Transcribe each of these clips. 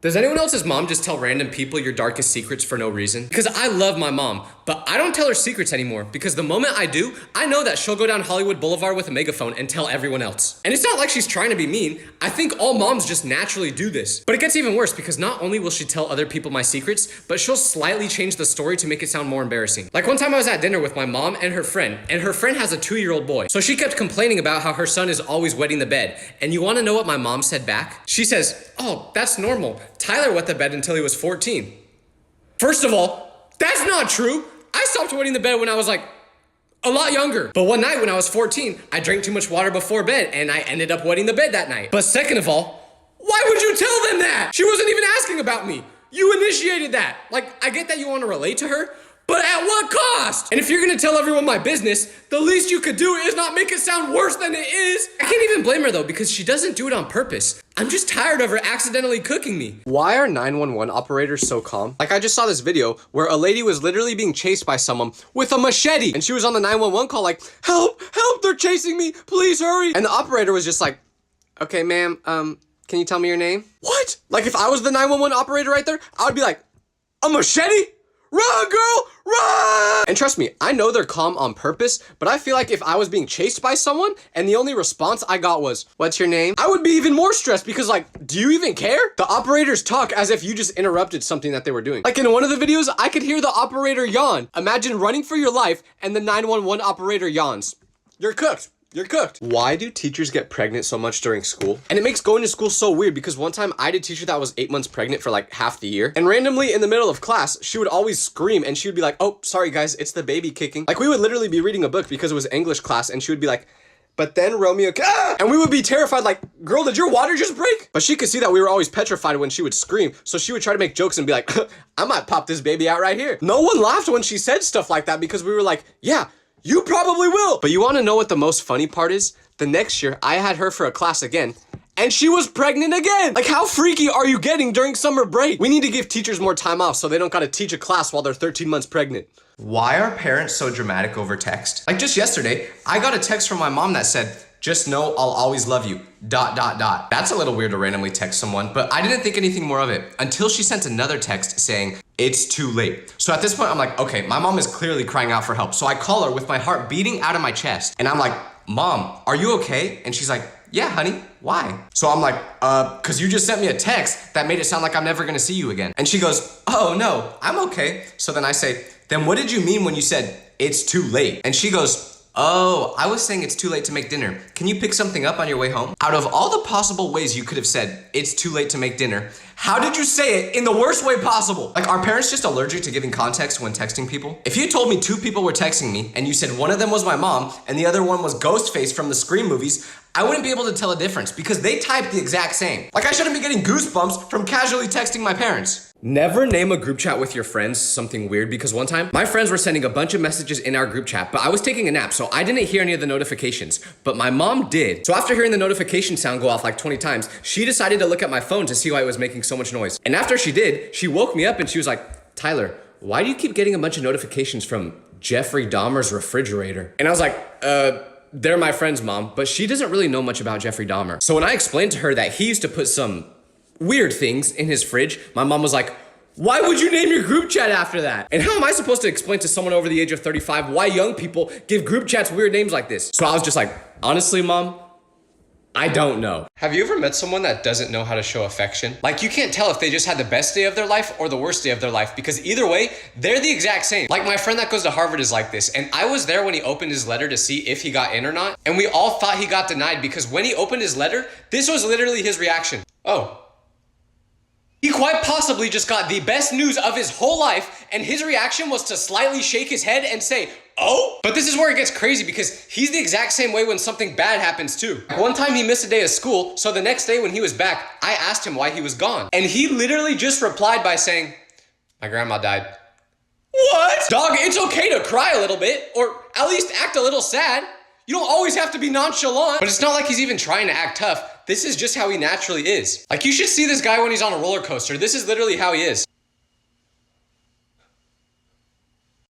Does anyone else's mom just tell random people your darkest secrets for no reason? Because I love my mom, but I don't tell her secrets anymore because the moment I do, I know that she'll go down Hollywood Boulevard with a megaphone and tell everyone else. And it's not like she's trying to be mean. I think all moms just naturally do this. But it gets even worse because not only will she tell other people my secrets, but she'll slightly change the story to make it sound more embarrassing. Like one time I was at dinner with my mom and her friend has a 2-year-old boy. So she kept complaining about how her son is always wetting the bed. And you want to know what my mom said back? She says, "Oh, that's normal. Tyler wet the bed until he was 14. First of all, that's not true. I stopped wetting the bed when I was like a lot younger. But one night when I was 14, I drank too much water before bed and I ended up wetting the bed that night. But second of all, why would you tell them that? She wasn't even asking about me. You initiated that. Like, I get that you want to relate to her, but at what cost? And if you're gonna tell everyone my business, the least you could do is not make it sound worse than it is. I can't even blame her though, because she doesn't do it on purpose. I'm just tired of her accidentally cooking me. Why are 911 operators so calm? Like, I just saw this video where a lady was literally being chased by someone with a machete. And she was on the 911 call like, "Help, help, they're chasing me, please hurry." And the operator was just like, "Okay, ma'am, can you tell me your name?" What? Like, if I was the 911 operator right there, I would be like, "A machete? Run, girl, run!" And trust me, I know they're calm on purpose, but I feel like if I was being chased by someone and the only response I got was, "What's your name?" I would be even more stressed because, like, do you even care? The operators talk as if you just interrupted something that they were doing. Like in one of the videos, I could hear the operator yawn. Imagine running for your life and the 911 operator yawns. You're cooked. You're cooked. Why do teachers get pregnant so much during school? And it makes going to school so weird because one time I had a teacher that was 8 months pregnant for like half the year. And randomly in the middle of class, she would always scream and she would be like, "Oh, sorry guys, it's the baby kicking." Like we would literally be reading a book because it was English class and she would be like, "But then Romeo, ah!" And we would be terrified like, "Girl, did your water just break?" But she could see that we were always petrified when she would scream. So she would try to make jokes and be like, "I might pop this baby out right here." No one laughed when she said stuff like that because we were like, "Yeah, you probably will." But you want to know what the most funny part is? The next year, I had her for a class again, and she was pregnant again. Like, how freaky are you getting during summer break? We need to give teachers more time off so they don't gotta teach a class while they're 13 months pregnant. Why are parents so dramatic over text? Like just yesterday, I got a text from my mom that said, "Just know I'll always love you, ... That's a little weird to randomly text someone, but I didn't think anything more of it until she sent another text saying, "It's too late." So at this point, I'm like, okay, my mom is clearly crying out for help. So I call her with my heart beating out of my chest. And I'm like, "Mom, are you okay?" And she's like, "Yeah, honey, why?" So I'm like, cause you just sent me a text that made it sound like I'm never gonna see you again." And she goes, "Oh no, I'm okay." So then I say, "Then what did you mean when you said it's too late?" And she goes, "Oh, I was saying it's too late to make dinner. Can you pick something up on your way home?" Out of all the possible ways you could have said it's too late to make dinner, how did you say it in the worst way possible? Like, are parents just allergic to giving context when texting people? If you told me 2 people were texting me and you said one of them was my mom and the other one was Ghostface from the Scream movies, I wouldn't be able to tell a difference because they typed the exact same. Like, I shouldn't be getting goosebumps from casually texting my parents. Never name a group chat with your friends something weird, because one time my friends were sending a bunch of messages in our group chat, but I was taking a nap, so I didn't hear any of the notifications, but my mom did. So after hearing the notification sound go off like 20 times, she decided to look at my phone to see why it was making so much noise. And after she did, she woke me up and she was like, "Tyler, why do you keep getting a bunch of notifications from Jeffrey Dahmer's refrigerator?" And I was like, "They're my friends, Mom," but she doesn't really know much about Jeffrey Dahmer. So when I explained to her that he used to put some weird things in his fridge, my mom was like, "Why would you name your group chat after that?" And how am I supposed to explain to someone over the age of 35 why young people give group chats weird names like this? So I was just like, "Honestly, Mom, I don't know." Have you ever met someone that doesn't know how to show affection? Like, you can't tell if they just had the best day of their life or the worst day of their life, because either way, they're the exact same. Like, my friend that goes to Harvard is like this, and I was there when he opened his letter to see if he got in or not, and we all thought he got denied because when he opened his letter, this was literally his reaction. "Oh." He quite possibly just got the best news of his whole life, and his reaction was to slightly shake his head and say, "Oh?" But this is where it gets crazy because he's the exact same way when something bad happens too. One time he missed a day of school, so the next day when he was back, I asked him why he was gone. And he literally just replied by saying, "My grandma died." What? Dog, it's okay to cry a little bit, or at least act a little sad. You don't always have to be nonchalant. But it's not like he's even trying to act tough. This is just how he naturally is. Like, you should see this guy when he's on a roller coaster. This is literally how he is.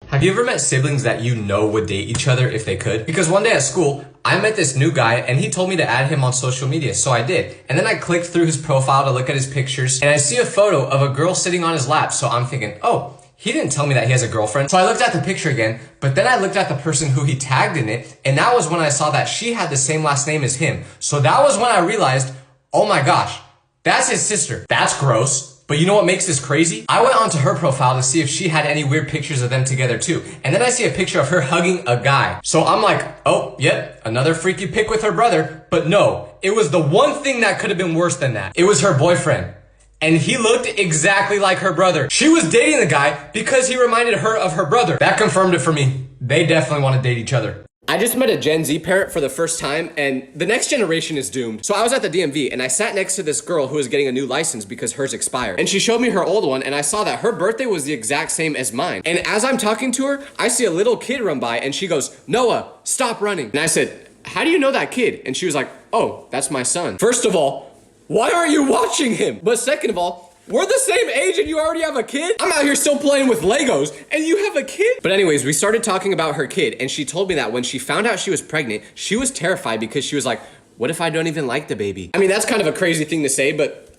Have you ever met siblings that you know would date each other if they could? Because one day at school, I met this new guy and he told me to add him on social media, so I did. And then I clicked through his profile to look at his pictures and I see a photo of a girl sitting on his lap, so I'm thinking, oh, he didn't tell me that he has a girlfriend. So I looked at the picture again, but then I looked at the person who he tagged in it, and that was when I saw that she had the same last name as him. So that was when I realized, oh my gosh, that's his sister. That's gross. But you know what makes this crazy? I went onto her profile to see if she had any weird pictures of them together too. And then I see a picture of her hugging a guy. So I'm like, oh, yep, another freaky pic with her brother. But no, it was the one thing that could have been worse than that. It was her boyfriend. And he looked exactly like her brother. She was dating the guy because he reminded her of her brother. That confirmed it for me. They definitely want to date each other. I just met a Gen Z parent for the first time, and the next generation is doomed. So I was at the DMV, and I sat next to this girl who was getting a new license because hers expired. And she showed me her old one, and I saw that her birthday was the exact same as mine. And as I'm talking to her, I see a little kid run by, and she goes, Noah, stop running. And I said, how do you know that kid? And she was like, oh, that's my son. First of all, why aren't you watching him? But second of all, we're the same age and you already have a kid? I'm out here still playing with Legos and you have a kid? But anyways, we started talking about her kid and she told me that when she found out she was pregnant, she was terrified because she was like, what if I don't even like the baby? I mean, that's kind of a crazy thing to say, but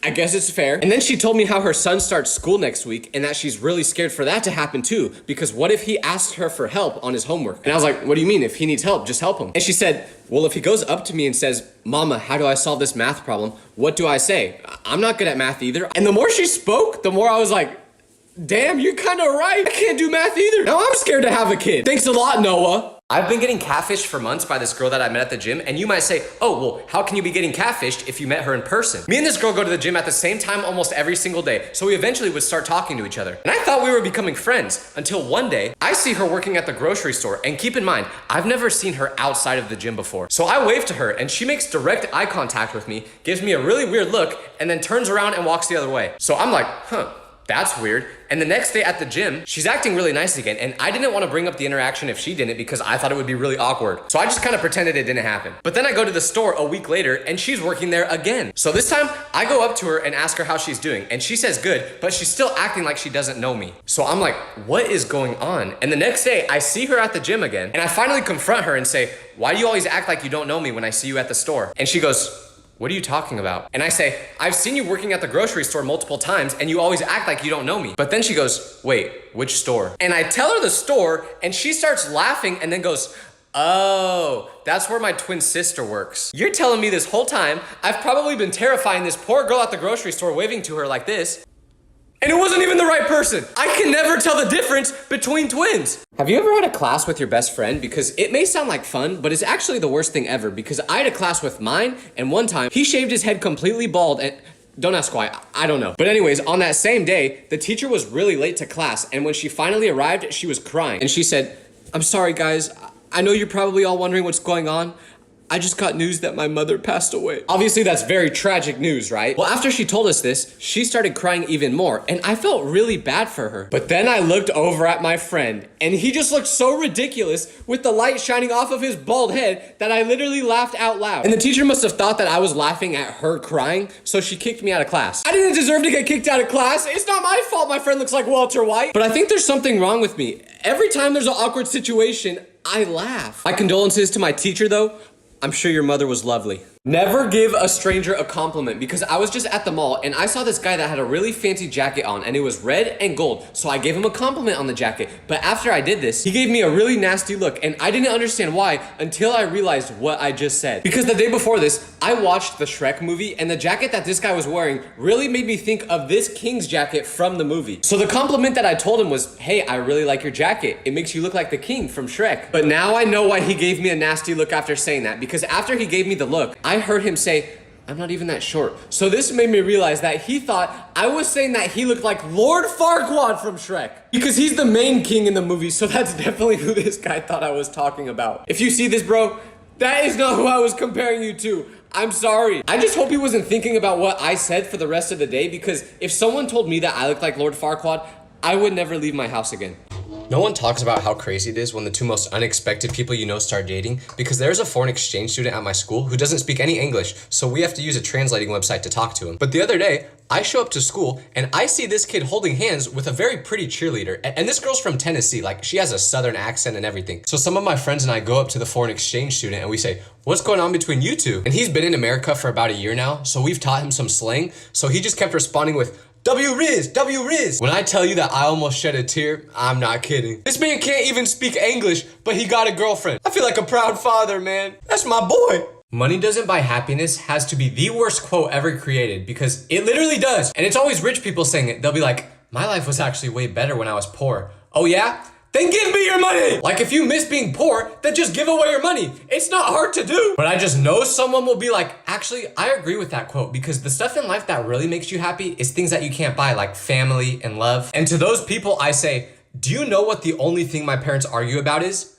I guess it's fair. And then she told me how her son starts school next week and that she's really scared for that to happen too, because what if he asks her for help on his homework? And I was like, what do you mean? If he needs help, just help him. And she said, well, if he goes up to me and says, Mama, how do I solve this math problem? What do I say? I'm not good at math either. And the more she spoke, the more I was like, damn, you're kind of right. I can't do math either. Now I'm scared to have a kid. Thanks a lot, Noah. I've been getting catfished for months by this girl that I met at the gym, and you might say, oh, well, how can you be getting catfished if you met her in person? Me and this girl go to the gym at the same time almost every single day, so we eventually would start talking to each other. And I thought we were becoming friends, until one day, I see her working at the grocery store, and keep in mind, I've never seen her outside of the gym before. So I wave to her, and she makes direct eye contact with me, gives me a really weird look, and then turns around and walks the other way. So I'm like, huh. That's weird. And the next day at the gym, she's acting really nice again. And I didn't want to bring up the interaction if she didn't because I thought it would be really awkward. So I just kind of pretended it didn't happen. But then I go to the store a week later and she's working there again. So this time I go up to her and ask her how she's doing. And she says good, but she's still acting like she doesn't know me. So I'm like, what is going on? And the next day I see her at the gym again. And I finally confront her and say, why do you always act like you don't know me when I see you at the store? And she goes, what are you talking about? And I say, I've seen you working at the grocery store multiple times and you always act like you don't know me. But then she goes, wait, which store? And I tell her the store and she starts laughing and then goes, oh, that's where my twin sister works. You're telling me this whole time, I've probably been terrifying this poor girl at the grocery store waving to her like this. And it wasn't even the right person. I can never tell the difference between twins. Have you ever had a class with your best friend? Because it may sound like fun, but it's actually the worst thing ever because I had a class with mine and one time he shaved his head completely bald and don't ask why, I don't know. But anyways, on that same day, the teacher was really late to class and when she finally arrived, she was crying. And she said, I'm sorry guys, I know you're probably all wondering what's going on. I just got news that my mother passed away. Obviously, that's very tragic news, right? Well, after she told us this, she started crying even more, and I felt really bad for her. But then I looked over at my friend, and he just looked so ridiculous with the light shining off of his bald head that I literally laughed out loud. And the teacher must have thought that I was laughing at her crying, so she kicked me out of class. I didn't deserve to get kicked out of class. It's not my fault my friend looks like Walter White. But I think there's something wrong with me. Every time there's an awkward situation, I laugh. My condolences to my teacher, though. I'm sure your mother was lovely. Never give a stranger a compliment because I was just at the mall and I saw this guy that had a really fancy jacket on and it was red and gold. So I gave him a compliment on the jacket. But after I did this, he gave me a really nasty look and I didn't understand why until I realized what I just said. Because the day before this, I watched the Shrek movie and the jacket that this guy was wearing really made me think of this king's jacket from the movie. So the compliment that I told him was, hey, I really like your jacket. It makes you look like the king from Shrek. But now I know why he gave me a nasty look after saying that because after he gave me the look, I heard him say, I'm not even that short. So this made me realize that he thought I was saying that he looked like Lord Farquaad from Shrek. Because he's the main king in the movie, so that's definitely who this guy thought I was talking about. If you see this, bro, that is not who I was comparing you to. I'm sorry. I just hope he wasn't thinking about what I said for the rest of the day because if someone told me that I looked like Lord Farquaad, I would never leave my house again. No one talks about how crazy it is when the two most unexpected people you know start dating, because there's a foreign exchange student at my school who doesn't speak any English, so we have to use a translating website to talk to him. But the other day, I show up to school and I see this kid holding hands with a very pretty cheerleader. And this girl's from Tennessee, like she has a southern accent and everything. So some of my friends and I go up to the foreign exchange student and we say, "What's going on between you two?" And he's been in America for about a year now, so we've taught him some slang. So he just kept responding with, "W Riz, W Riz." When I tell you that I almost shed a tear, I'm not kidding. This man can't even speak English, but he got a girlfriend. I feel like a proud father, man. That's my boy. Money doesn't buy happiness has to be the worst quote ever created, because it literally does. And it's always rich people saying it. They'll be like, "My life was actually way better when I was poor." Oh yeah? Then give me your money! Like, if you miss being poor, then just give away your money. It's not hard to do. But I just know someone will be like, "Actually, I agree with that quote, because the stuff in life that really makes you happy is things that you can't buy, like family and love." And to those people, I say, do you know what the only thing my parents argue about is?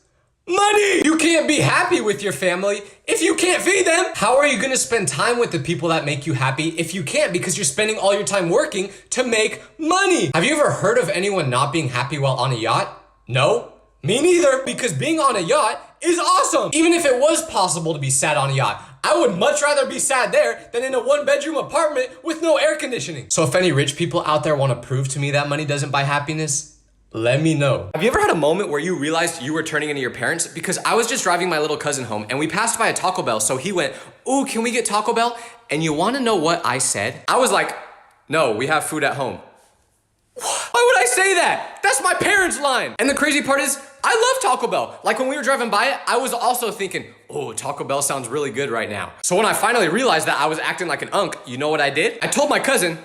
Money! You can't be happy with your family if you can't feed them. How are you gonna spend time with the people that make you happy if you can't, because you're spending all your time working to make money? Have you ever heard of anyone not being happy while on a yacht? No, me neither, because being on a yacht is awesome. Even if it was possible to be sad on a yacht, I would much rather be sad there than in a 1-bedroom apartment with no air conditioning. So if any rich people out there want to prove to me that money doesn't buy happiness, let me know. Have you ever had a moment where you realized you were turning into your parents? Because I was just driving my little cousin home and we passed by a Taco Bell, so he went, "Ooh, can we get Taco Bell?" And you wanna know what I said? I was like, "No, we have food at home." Why would I say that? That's my parents' line. And the crazy part is, I love Taco Bell. Like when we were driving by it, I was also thinking, "Oh, Taco Bell sounds really good right now." So when I finally realized that I was acting like an unk, you know what I did? I told my cousin,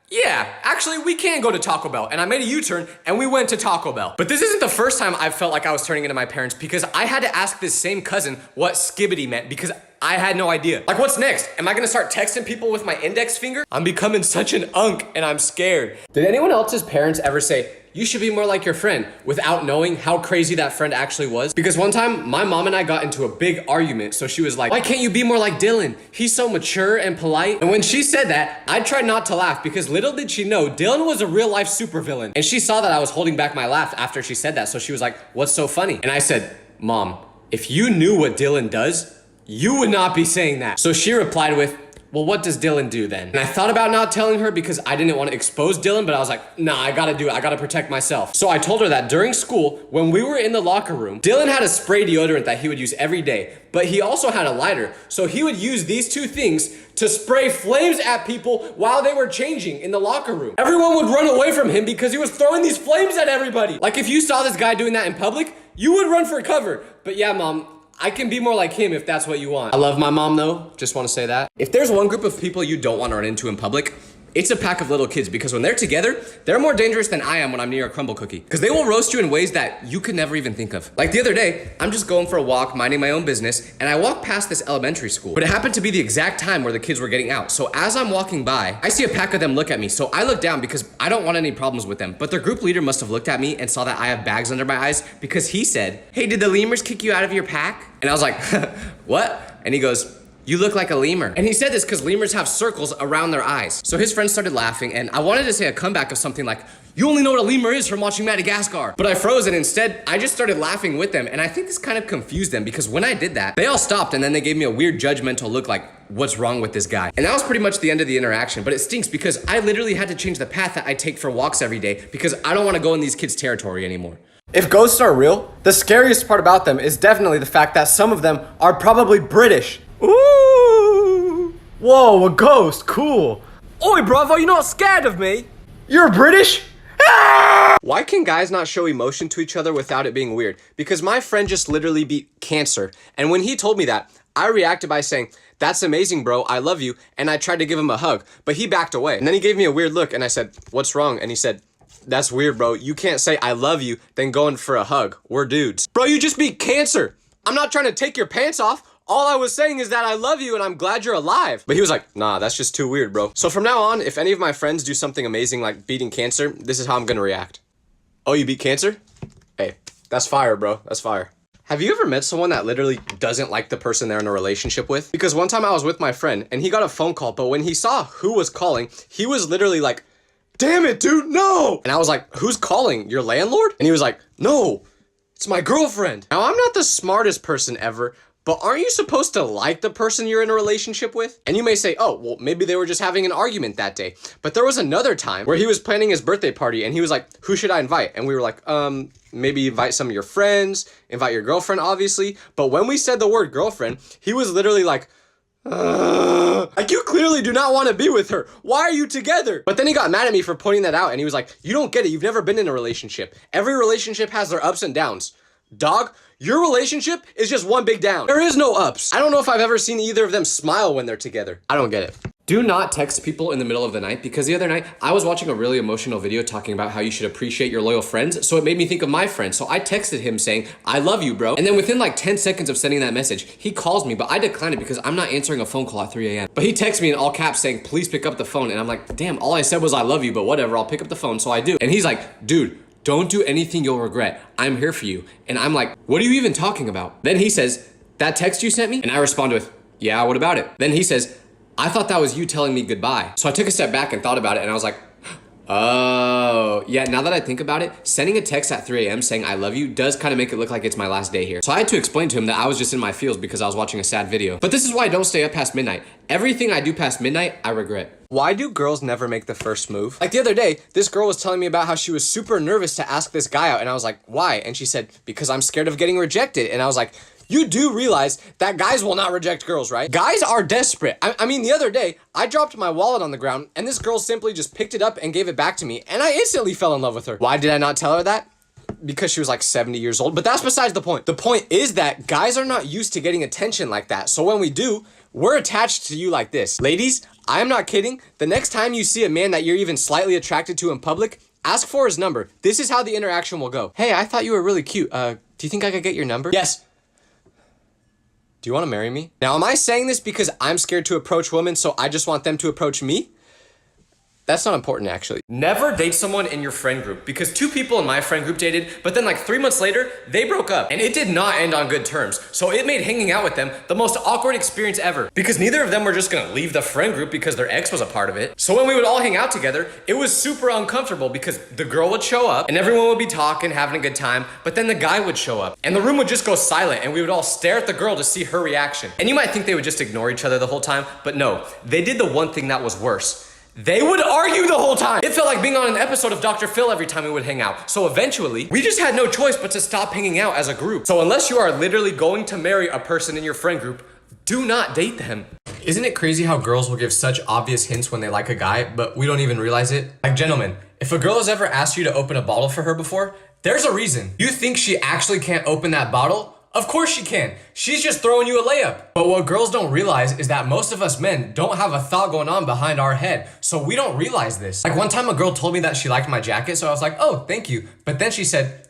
"Yeah, actually we can go to Taco Bell." And I made a U-turn and we went to Taco Bell. But this isn't the first time I've felt like I was turning into my parents, because I had to ask this same cousin what skibbity meant, because I had no idea. Like, what's next? Am I gonna start texting people with my index finger? I'm becoming such an unk and I'm scared. Did anyone else's parents ever say, "You should be more like your friend," without knowing how crazy that friend actually was? Because one time, my mom and I got into a big argument, so she was like, "Why can't you be more like Dylan? He's so mature and polite." And when she said that, I tried not to laugh, because little did she know, Dylan was a real life supervillain. And she saw that I was holding back my laugh after she said that, so she was like, "What's so funny?" And I said, "Mom, if you knew what Dylan does, you would not be saying that." So she replied with, "Well, what does Dylan do then?" And I thought about not telling her because I didn't want to expose Dylan, but I was like, nah, I gotta do it. I gotta protect myself. So I told her that during school, when we were in the locker room, Dylan had a spray deodorant that he would use every day, but he also had a lighter. So he would use these two things to spray flames at people while they were changing in the locker room. Everyone would run away from him because he was throwing these flames at everybody. Like, if you saw this guy doing that in public, you would run for cover. But yeah, Mom, I can be more like him if that's what you want. I love my mom though, just want to say that. If there's one group of people you don't want to run into in public, it's a pack of little kids, because when they're together, they're more dangerous than I am when I'm near a crumble cookie. Because they will roast you in ways that you could never even think of. Like the other day, I'm just going for a walk, minding my own business, and I walk past this elementary school. But it happened to be the exact time where the kids were getting out. So as I'm walking by, I see a pack of them look at me. So I look down because I don't want any problems with them. But their group leader must have looked at me and saw that I have bags under my eyes, because he said, "Hey, did the lemurs kick you out of your pack?" And I was like, "What?" And he goes, "You look like a lemur." And he said this because lemurs have circles around their eyes. So his friends started laughing, and I wanted to say a comeback of something like, "You only know what a lemur is from watching Madagascar." But I froze, and instead, I just started laughing with them. And I think this kind of confused them, because when I did that, they all stopped, and then they gave me a weird judgmental look like, "What's wrong with this guy?" And that was pretty much the end of the interaction. But it stinks, because I literally had to change the path that I take for walks every day, because I don't want to go in these kids' territory anymore. If ghosts are real, the scariest part about them is definitely the fact that some of them are probably British. Ooh! Whoa, a ghost, cool. Oi, bravo, you're not scared of me? You're British? Ah! Why can guys not show emotion to each other without it being weird? Because my friend just literally beat cancer. And when he told me that, I reacted by saying, "That's amazing, bro, I love you." And I tried to give him a hug, but he backed away. And then he gave me a weird look, and I said, "What's wrong?" And he said, "That's weird, bro. You can't say I love you, then go in for a hug. We're dudes." Bro, you just beat cancer. I'm not trying to take your pants off. All I was saying is that I love you and I'm glad you're alive. But he was like, "Nah, that's just too weird, bro." So from now on, if any of my friends do something amazing like beating cancer, this is how I'm gonna react. "Oh, you beat cancer? Hey, that's fire, bro. That's fire." Have you ever met someone that literally doesn't like the person they're in a relationship with? Because one time I was with my friend and he got a phone call, but when he saw who was calling, he was literally like, damn it, dude, no. And I was like, who's calling? Your landlord? And he was like, no, it's my girlfriend. Now, I'm not the smartest person ever, but aren't you supposed to like the person you're in a relationship with? And you may say, oh, well, maybe they were just having an argument that day. But there was another time where he was planning his birthday party and he was like, who should I invite? And we were like, maybe invite some of your friends, invite your girlfriend, obviously. But when we said the word girlfriend, he was literally like, like, you clearly do not want to be with her. Why are you together? But then he got mad at me for pointing that out and he was like, you don't get it. You've never been in a relationship. Every relationship has their ups and downs. Dog, your relationship is just one big down. There is no ups. I don't know if I've ever seen either of them smile when they're together. I don't get it. Do not text people in the middle of the night, because the other night I was watching a really emotional video talking about how you should appreciate your loyal friends. So it made me think of my friend. So I texted him saying, I love you, bro. And then within like 10 seconds of sending that message, he calls me, but I declined it because I'm not answering a phone call at 3 a.m. But he texts me in all caps saying, please pick up the phone. And I'm like, damn, all I said was I love you, but whatever, I'll pick up the phone. So I do. And he's like, dude, don't do anything you'll regret. I'm here for you. And I'm like, what are you even talking about? Then he says, that text you sent me? And I respond with, yeah, what about it? Then he says, I thought that was you telling me goodbye. So I took a step back and thought about it and I was like, oh, yeah, now that I think about it, sending a text at 3 a.m. saying I love you does kind of make it look like it's my last day here. So I had to explain to him that I was just in my feels because I was watching a sad video. But this is why I don't stay up past midnight. Everything I do past midnight, I regret. Why do girls never make the first move? Like the other day, this girl was telling me about how she was super nervous to ask this guy out. And I was like, why? And she said, because I'm scared of getting rejected. And I was like, you do realize that guys will not reject girls, right? Guys are desperate. I mean, the other day, I dropped my wallet on the ground and this girl simply just picked it up and gave it back to me. And I instantly fell in love with her. Why did I not tell her that? Because she was like 70 years old. But that's besides the point. The point is that guys are not used to getting attention like that. So when we do, we're attached to you like this. Ladies, I'm not kidding. The next time you see a man that you're even slightly attracted to in public, ask for his number. This is how the interaction will go. Hey, I thought you were really cute. Do you think I could get your number? Yes. Do you want to marry me? Now, am I saying this because I'm scared to approach women, so I just want them to approach me? That's not important, actually. Never date someone in your friend group, because 2 people in my friend group dated, but then like 3 months later, they broke up. And it did not end on good terms. So it made hanging out with them the most awkward experience ever, because neither of them were just gonna leave the friend group because their ex was a part of it. So when we would all hang out together, it was super uncomfortable because the girl would show up and everyone would be talking, having a good time, but then the guy would show up and the room would just go silent and we would all stare at the girl to see her reaction. And you might think they would just ignore each other the whole time, but no, they did the one thing that was worse. They would argue the whole time. It felt like being on an episode of Dr. Phil every time we would hang out. So eventually, we just had no choice but to stop hanging out as a group. So unless you are literally going to marry a person in your friend group, do not date them. Isn't it crazy how girls will give such obvious hints when they like a guy, but we don't even realize it? Like, gentlemen, if a girl has ever asked you to open a bottle for her before, there's a reason. You think she actually can't open that bottle? Of course she can. She's just throwing you a layup. But what girls don't realize is that most of us men don't have a thought going on behind our head, so we don't realize this. Like one time a girl told me that she liked my jacket, so I was like, oh, thank you. But then she said,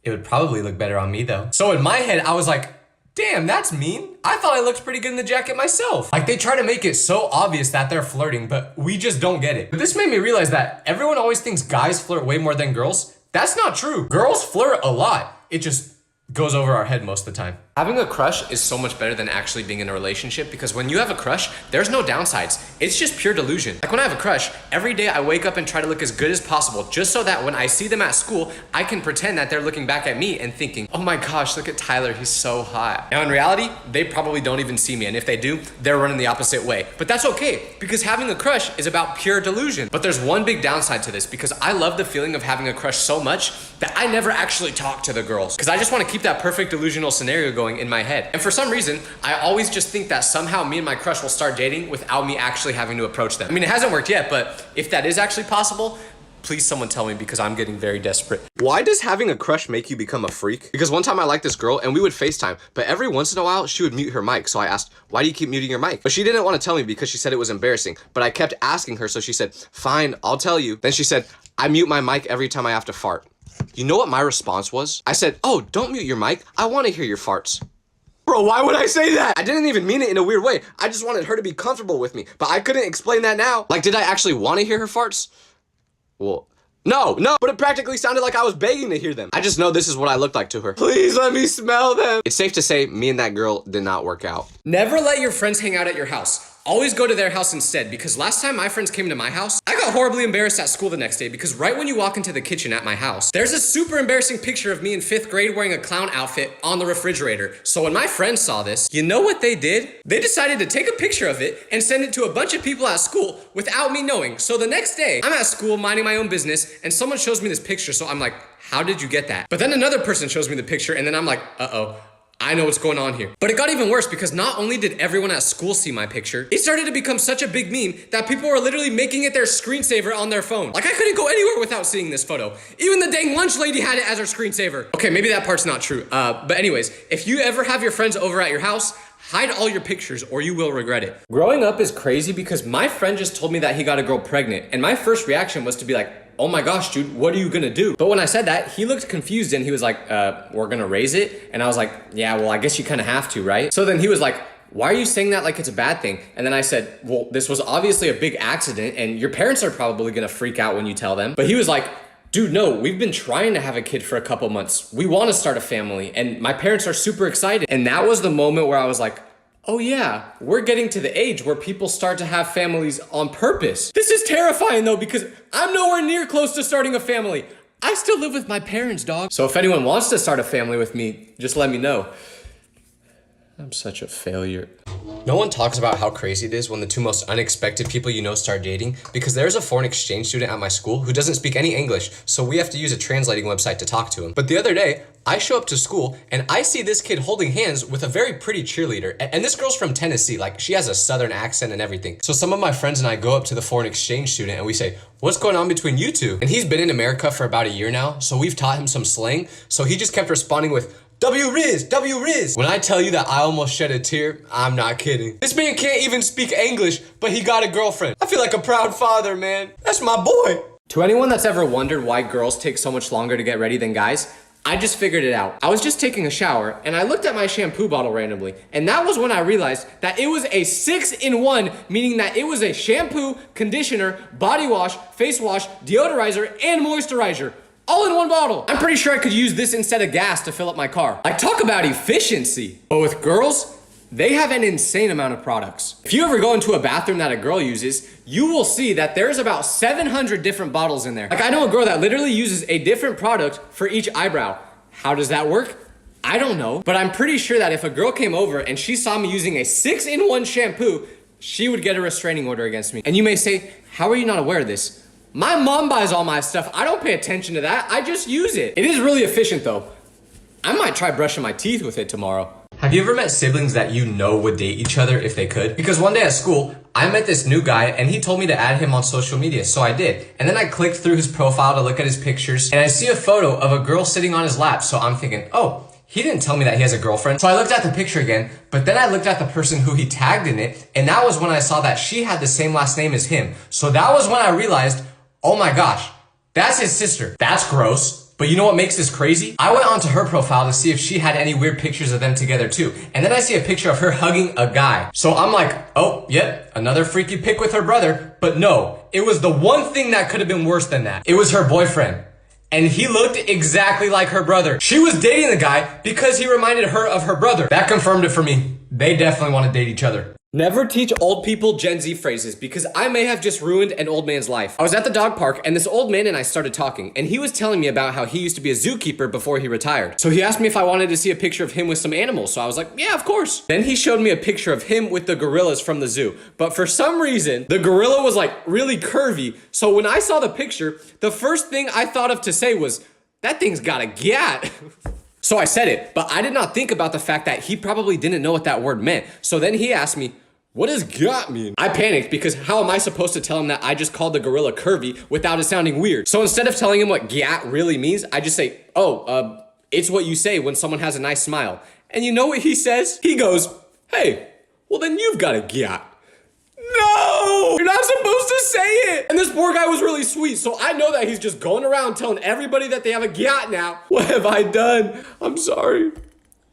it would probably look better on me though. So in my head, I was like, damn, that's mean. I thought I looked pretty good in the jacket myself. Like they try to make it so obvious that they're flirting, but we just don't get it. But this made me realize that everyone always thinks guys flirt way more than girls. That's not true. Girls flirt a lot. It just goes over our head most of the time. Having a crush is so much better than actually being in a relationship, because when you have a crush, there's no downsides. It's just pure delusion. Like when I have a crush, every day I wake up and try to look as good as possible, just so that when I see them at school, I can pretend that they're looking back at me and thinking, oh my gosh, look at Tyler, he's so hot. Now in reality, they probably don't even see me, and if they do, they're running the opposite way. But that's okay, because having a crush is about pure delusion. But there's one big downside to this, because I love the feeling of having a crush so much that I never actually talk to the girls, because I just want to keep that perfect delusional scenario going in my head. And for some reason, I always just think that somehow me and my crush will start dating without me actually having to approach them. I mean, it hasn't worked yet, but if that is actually possible, please someone tell me, because I'm getting very desperate. Why does having a crush make you become a freak? Because one time I liked this girl and we would FaceTime, but every once in a while she would mute her mic. So I asked, why do you keep muting your mic? But she didn't want to tell me because she said it was embarrassing. But I kept asking her, so she said, fine, I'll tell you. Then she said, I mute my mic every time I have to fart. You know what my response was? I said, oh, don't mute your mic. I want to hear your farts. Bro, why would I say that? I didn't even mean it in a weird way. I just wanted her to be comfortable with me, but I couldn't explain that now. Like, did I actually want to hear her farts? Well, no, but it practically sounded like I was begging to hear them. I just know this is what I looked like to her. Please let me smell them. It's safe to say me and that girl did not work out. Never let your friends hang out at your house. always go to their house instead, because last time my friends came to my house, I got horribly embarrassed at school the next day because right when you walk into the kitchen at my house, there's a super embarrassing picture of me in 5th grade wearing a clown outfit on the refrigerator. So when my friends saw this, you know what they did? They decided to take a picture of it and send it to a bunch of people at school without me knowing. So the next day, I'm at school minding my own business and someone shows me this picture. So I'm like, how did you get that? But then another person shows me the picture and then I'm like, uh-oh. I know what's going on here. But it got even worse because not only did everyone at school see my picture, it started to become such a big meme that people were literally making it their screensaver on their phone. Like I couldn't go anywhere without seeing this photo. Even the dang lunch lady had it as her screensaver. Okay, maybe that part's not true. But anyways, if you ever have your friends over at your house, hide all your pictures or you will regret it. Growing up is crazy because my friend just told me that he got a girl pregnant and my first reaction was to be like, oh my gosh, dude, what are you gonna do? But when I said that, he looked confused and he was like, we're gonna raise it? And I was like, yeah, well, I guess you kind of have to, right? So then he was like, why are you saying that like it's a bad thing? And then I said, well, this was obviously a big accident and your parents are probably gonna freak out when you tell them. But he was like, dude, no, we've been trying to have a kid for a couple months. We wanna start a family and my parents are super excited. And that was the moment where I was like, oh yeah, we're getting to the age where people start to have families on purpose. This is terrifying though, because I'm nowhere near close to starting a family. I still live with my parents, dog. So if anyone wants to start a family with me, just let me know. I'm such a failure. No one talks about how crazy it is when the two most unexpected people you know start dating, because there's a foreign exchange student at my school who doesn't speak any English, so we have to use a translating website to talk to him. But the other day, I show up to school and I see this kid holding hands with a very pretty cheerleader. And this girl's from Tennessee, like she has a southern accent and everything. So some of my friends and I go up to the foreign exchange student and we say, what's going on between you two? And he's been in America for about a year now, so we've taught him some slang. So he just kept responding with, W-Riz, W-Riz. When I tell you that I almost shed a tear, I'm not kidding. This man can't even speak English, but he got a girlfriend. I feel like a proud father, man. That's my boy. To anyone that's ever wondered why girls take so much longer to get ready than guys, I just figured it out. I was just taking a shower and I looked at my shampoo bottle randomly. And that was when I realized that it was a 6-in-1, meaning that it was a shampoo, conditioner, body wash, face wash, deodorizer, and moisturizer. All in one bottle. I'm pretty sure I could use this instead of gas to fill up my car. Like, talk about efficiency. But with girls, they have an insane amount of products. If you ever go into a bathroom that a girl uses, you will see that there's about 700 different bottles in there. Like, I know a girl that literally uses a different product for each eyebrow. How does that work? I don't know. But I'm pretty sure that if a girl came over and she saw me using a 6-in-1 shampoo, she would get a restraining order against me. And you may say, how are you not aware of this? My mom buys all my stuff. I don't pay attention to that. I just use it. It is really efficient though. I might try brushing my teeth with it tomorrow. Have you ever met siblings that you know would date each other if they could? Because one day at school, I met this new guy and he told me to add him on social media, so I did. And then I clicked through his profile to look at his pictures and I see a photo of a girl sitting on his lap. So I'm thinking, oh, he didn't tell me that he has a girlfriend. So I looked at the picture again, but then I looked at the person who he tagged in it, and that was when I saw that she had the same last name as him. So that was when I realized, oh my gosh, that's his sister. That's gross. But you know what makes this crazy? I went onto her profile to see if she had any weird pictures of them together too. And then I see a picture of her hugging a guy. So I'm like, oh, yep, another freaky pic with her brother. But no, it was the one thing that could have been worse than that. It was her boyfriend. And he looked exactly like her brother. She was dating the guy because he reminded her of her brother. That confirmed it for me. They definitely want to date each other. Never teach old people Gen Z phrases because I may have just ruined an old man's life. I was at the dog park and this old man and I started talking and he was telling me about how he used to be a zookeeper before he retired. So he asked me if I wanted to see a picture of him with some animals. So I was like, yeah, of course. Then he showed me a picture of him with the gorillas from the zoo. But for some reason, the gorilla was like really curvy. So when I saw the picture, the first thing I thought of to say was, that thing's got a gat. So I said it, but I did not think about the fact that he probably didn't know what that word meant. So then he asked me, what does gat mean? I panicked because how am I supposed to tell him that I just called the gorilla curvy without it sounding weird? So instead of telling him what gat really means, I just say, oh, it's what you say when someone has a nice smile. And you know what he says? He goes, hey, well then you've got a gat. No! You're not supposed to say it! And this poor guy was really sweet, so I know that he's just going around telling everybody that they have a gat now. What have I done? I'm sorry.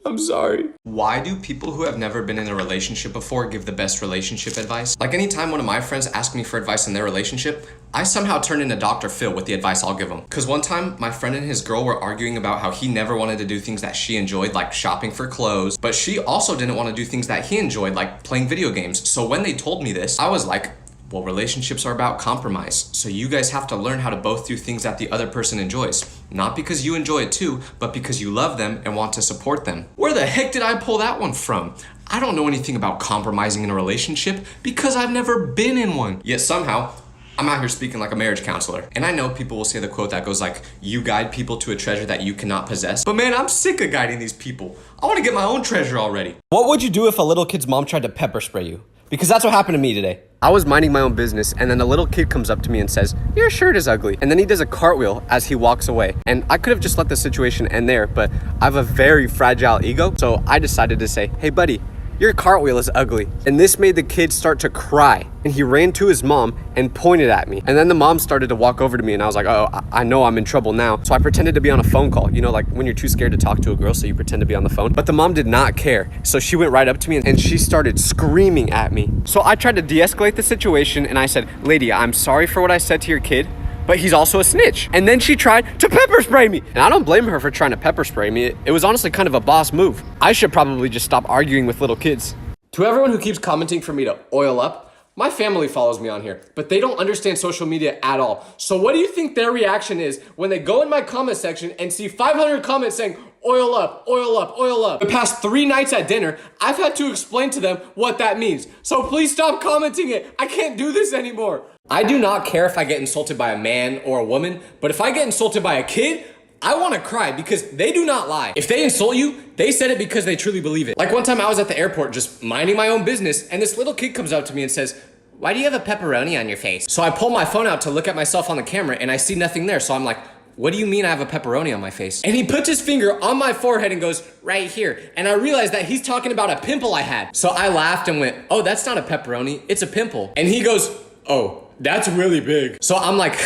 I'm sorry. Why do people who have never been in a relationship before give the best relationship advice? Like anytime one of my friends asks me for advice in their relationship, I somehow turn into Dr. Phil with the advice I'll give them. Cause one time, my friend and his girl were arguing about how he never wanted to do things that she enjoyed, like shopping for clothes, but she also didn't want to do things that he enjoyed, like playing video games. So when they told me this, I was like, well, relationships are about compromise. So you guys have to learn how to both do things that the other person enjoys. Not because you enjoy it too, but because you love them and want to support them. Where the heck did I pull that one from? I don't know anything about compromising in a relationship because I've never been in one. Yet somehow, I'm out here speaking like a marriage counselor. And I know people will say the quote that goes like, you guide people to a treasure that you cannot possess. But man, I'm sick of guiding these people. I want to get my own treasure already. What would you do if a little kid's mom tried to pepper spray you? Because that's what happened to me today. I was minding my own business and then a little kid comes up to me and says, your shirt is ugly. And then he does a cartwheel as he walks away. And I could have just let the situation end there, but I have a very fragile ego. So I decided to say, hey buddy, your cartwheel is ugly. And this made the kid start to cry. And he ran to his mom and pointed at me. And then the mom started to walk over to me and I was like, oh, I know I'm in trouble now. So I pretended to be on a phone call. You know, like when you're too scared to talk to a girl, so you pretend to be on the phone. But the mom did not care. So she went right up to me and she started screaming at me. So I tried to de-escalate the situation and I said, lady, I'm sorry for what I said to your kid, but he's also a snitch. And then she tried to pepper spray me. And I don't blame her for trying to pepper spray me. It was honestly kind of a boss move. I should probably just stop arguing with little kids. To everyone who keeps commenting for me to oil up, my family follows me on here, but they don't understand social media at all. So what do you think their reaction is when they go in my comment section and see 500 comments saying, oil up, oil up, oil up? The past 3 nights at dinner, I've had to explain to them what that means. So please stop commenting it. I can't do this anymore. I do not care if I get insulted by a man or a woman, but if I get insulted by a kid, I want to cry because they do not lie. If they insult you, they said it because they truly believe it. Like one time I was at the airport just minding my own business and this little kid comes up to me and says, why do you have a pepperoni on your face? So I pull my phone out to look at myself on the camera and I see nothing there. So I'm like, what do you mean I have a pepperoni on my face? And he puts his finger on my forehead and goes, right here. And I realized that he's talking about a pimple I had. So I laughed and went, oh, that's not a pepperoni, it's a pimple. And he goes, oh, that's really big. So I'm like,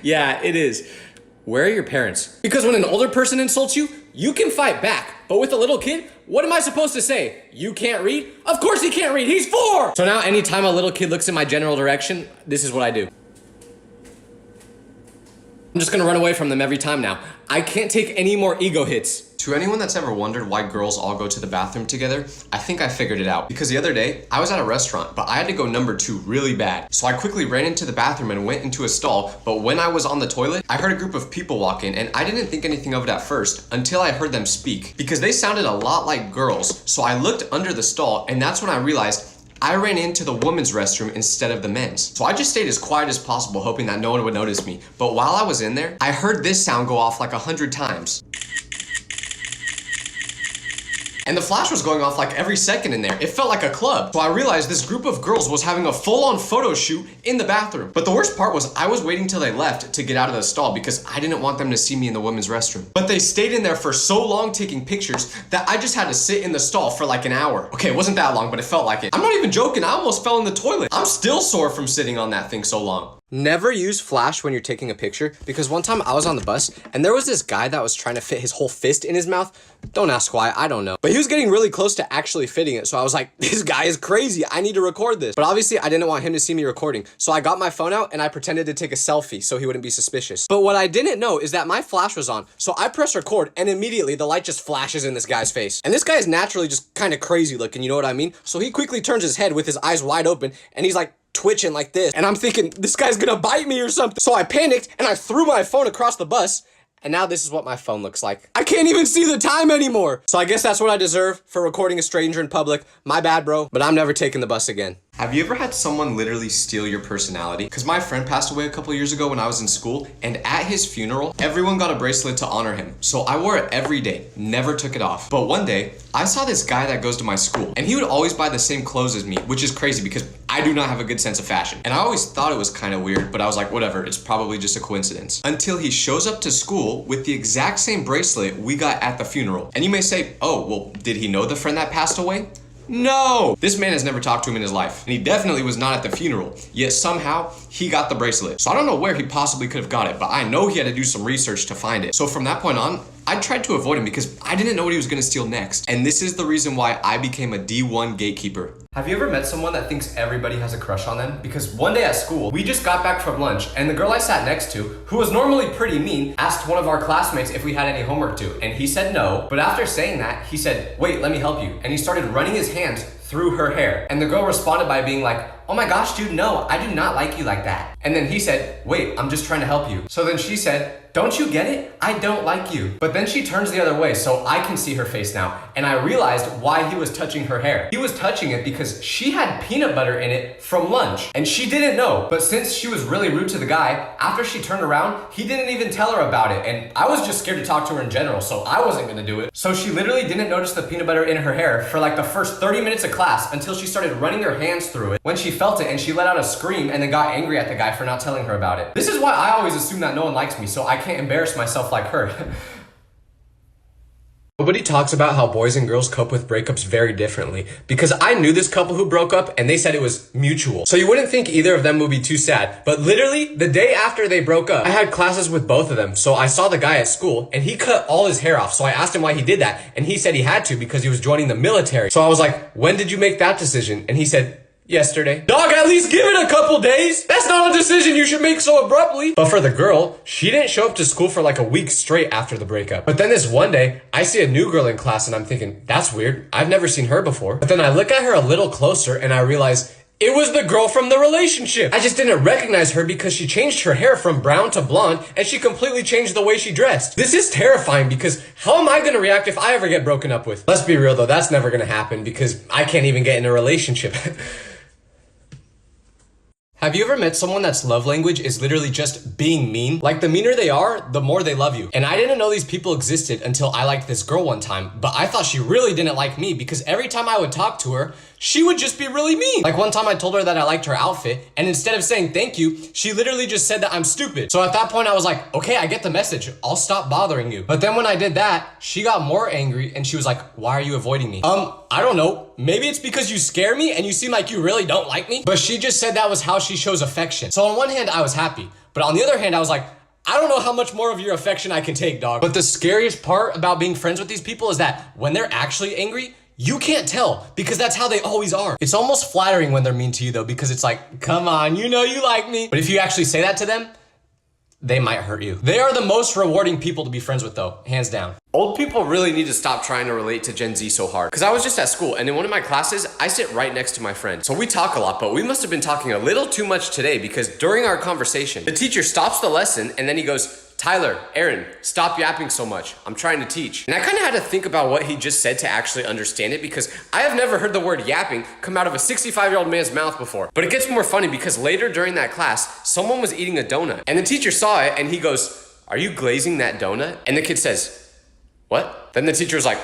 yeah, it is. Where are your parents? Because when an older person insults you, you can fight back. But with a little kid, what am I supposed to say? You can't read? Of course he can't read, he's 4! So now anytime a little kid looks in my general direction, this is what I do. I'm just gonna run away from them every time now. I can't take any more ego hits. To anyone that's ever wondered why girls all go to the bathroom together, I think I figured it out. Because the other day, I was at a restaurant, but I had to go number 2 really bad. So I quickly ran into the bathroom and went into a stall, but when I was on the toilet, I heard a group of people walk in, and I didn't think anything of it at first until I heard them speak. Because they sounded a lot like girls, so I looked under the stall, and that's when I realized I ran into the women's restroom instead of the men's. So I just stayed as quiet as possible, hoping that no one would notice me. But while I was in there, I heard this sound go off like 100 times. And the flash was going off like every second in there. It felt like a club. So I realized this group of girls was having a full-on photo shoot in the bathroom. But the worst part was I was waiting till they left to get out of the stall because I didn't want them to see me in the women's restroom. But they stayed in there for so long taking pictures that I just had to sit in the stall for like an hour. Okay, it wasn't that long, but it felt like it. I'm not even joking, I almost fell in the toilet. I'm still sore from sitting on that thing so long. Never use flash when you're taking a picture because one time I was on the bus and there was this guy that was trying to fit his whole fist in his mouth. Don't ask why, I don't know. But he was getting really close to actually fitting it. So I was like, this guy is crazy. I need to record this. But obviously I didn't want him to see me recording. So I got my phone out and I pretended to take a selfie so he wouldn't be suspicious. But what I didn't know is that my flash was on. So I press record and immediately the light just flashes in this guy's face. And this guy is naturally just kind of crazy looking, you know what I mean? So he quickly turns his head with his eyes wide open and he's like, twitching like this, and I'm thinking this guy's gonna bite me or something. So I panicked and I threw my phone across the bus, and now this is what my phone looks like. I can't even see the time anymore. So I guess that's what I deserve for recording a stranger in public. My bad, bro, but I'm never taking the bus again. Have you ever had someone literally steal your personality? Because my friend passed away a couple years ago when I was in school, and at his funeral, everyone got a bracelet to honor him. So I wore it every day, never took it off. But one day, I saw this guy that goes to my school, and he would always buy the same clothes as me, which is crazy because I do not have a good sense of fashion. And I always thought it was kind of weird, but I was like, whatever, it's probably just a coincidence. Until he shows up to school with the exact same bracelet we got at the funeral. And you may say, oh, well, did he know the friend that passed away? No! This man has never talked to him in his life, and he definitely was not at the funeral, yet somehow he got the bracelet. So I don't know where he possibly could have got it, but I know he had to do some research to find it. So from that point on, I tried to avoid him because I didn't know what he was gonna steal next. And this is the reason why I became a D1 gatekeeper. Have you ever met someone that thinks everybody has a crush on them? Because one day at school, we just got back from lunch and the girl I sat next to, who was normally pretty mean, asked one of our classmates if we had any homework to, and he said no. But after saying that, he said, "Wait, let me help you." And he started running his hands through her hair. And the girl responded by being like, "Oh my gosh, dude, no, I do not like you like that." And then he said, "Wait, I'm just trying to help you." So then she said, "Don't you get it? I don't like you." But then she turns the other way so I can see her face now. And I realized why he was touching her hair. He was touching it because she had peanut butter in it from lunch. And she didn't know. But since she was really rude to the guy, after she turned around, he didn't even tell her about it. And I was just scared to talk to her in general, so I wasn't gonna do it. So she literally didn't notice the peanut butter in her hair for like the first 30 minutes of class until she started running her hands through it. When she felt it and she let out a scream and then got angry at the guy for not telling her about it. This is why I always assume that no one likes me, so I can't embarrass myself like her. Nobody talks about how boys and girls cope with breakups very differently, because I knew this couple who broke up and they said it was mutual. So you wouldn't think either of them would be too sad, but literally the day after they broke up, I had classes with both of them. So I saw the guy at school and he cut all his hair off. So I asked him why he did that and he said he had to because he was joining the military. So I was like, "When did you make that decision?" And he said, "Yesterday." Dog, at least give it a couple days. That's not a decision you should make so abruptly. But for the girl, she didn't show up to school for like a week straight after the breakup. But then this one day, I see a new girl in class and I'm thinking, that's weird. I've never seen her before. But then I look at her a little closer and I realize it was the girl from the relationship. I just didn't recognize her because she changed her hair from brown to blonde and she completely changed the way she dressed. This is terrifying because how am I gonna react if I ever get broken up with? Let's be real though, that's never gonna happen because I can't even get in a relationship. Have you ever met someone that's love language is literally just being mean? Like the meaner they are, the more they love you. And I didn't know these people existed until I liked this girl one time, but I thought she really didn't like me because every time I would talk to her, she would just be really mean. Like one time I told her that I liked her outfit and instead of saying thank you, she literally just said that I'm stupid. So at that point I was like, okay, I get the message. I'll stop bothering you. But then when I did that, she got more angry and she was like, why are you avoiding me? I don't know. Maybe it's because you scare me and you seem like you really don't like me. But she just said that was how she shows affection. So on one hand, I was happy. But on the other hand, I was like, I don't know how much more of your affection I can take, dog. But the scariest part about being friends with these people is that when they're actually angry, you can't tell because that's how they always are. It's almost flattering when they're mean to you though, because it's like, come on, you know you like me. But if you actually say that to them, they might hurt you. They are the most rewarding people to be friends with though, hands down. Old people really need to stop trying to relate to Gen Z so hard. Because I was just at school and in one of my classes, I sit right next to my friend. So we talk a lot, but we must have been talking a little too much today because during our conversation, the teacher stops the lesson and then he goes, Tyler, Aaron, stop yapping so much. I'm trying to teach. And I kind of had to think about what he just said to actually understand it because I have never heard the word yapping come out of a 65-year-old man's mouth before. But it gets more funny because later during that class, someone was eating a donut and the teacher saw it and he goes, are you glazing that donut? And the kid says, what? Then the teacher was like,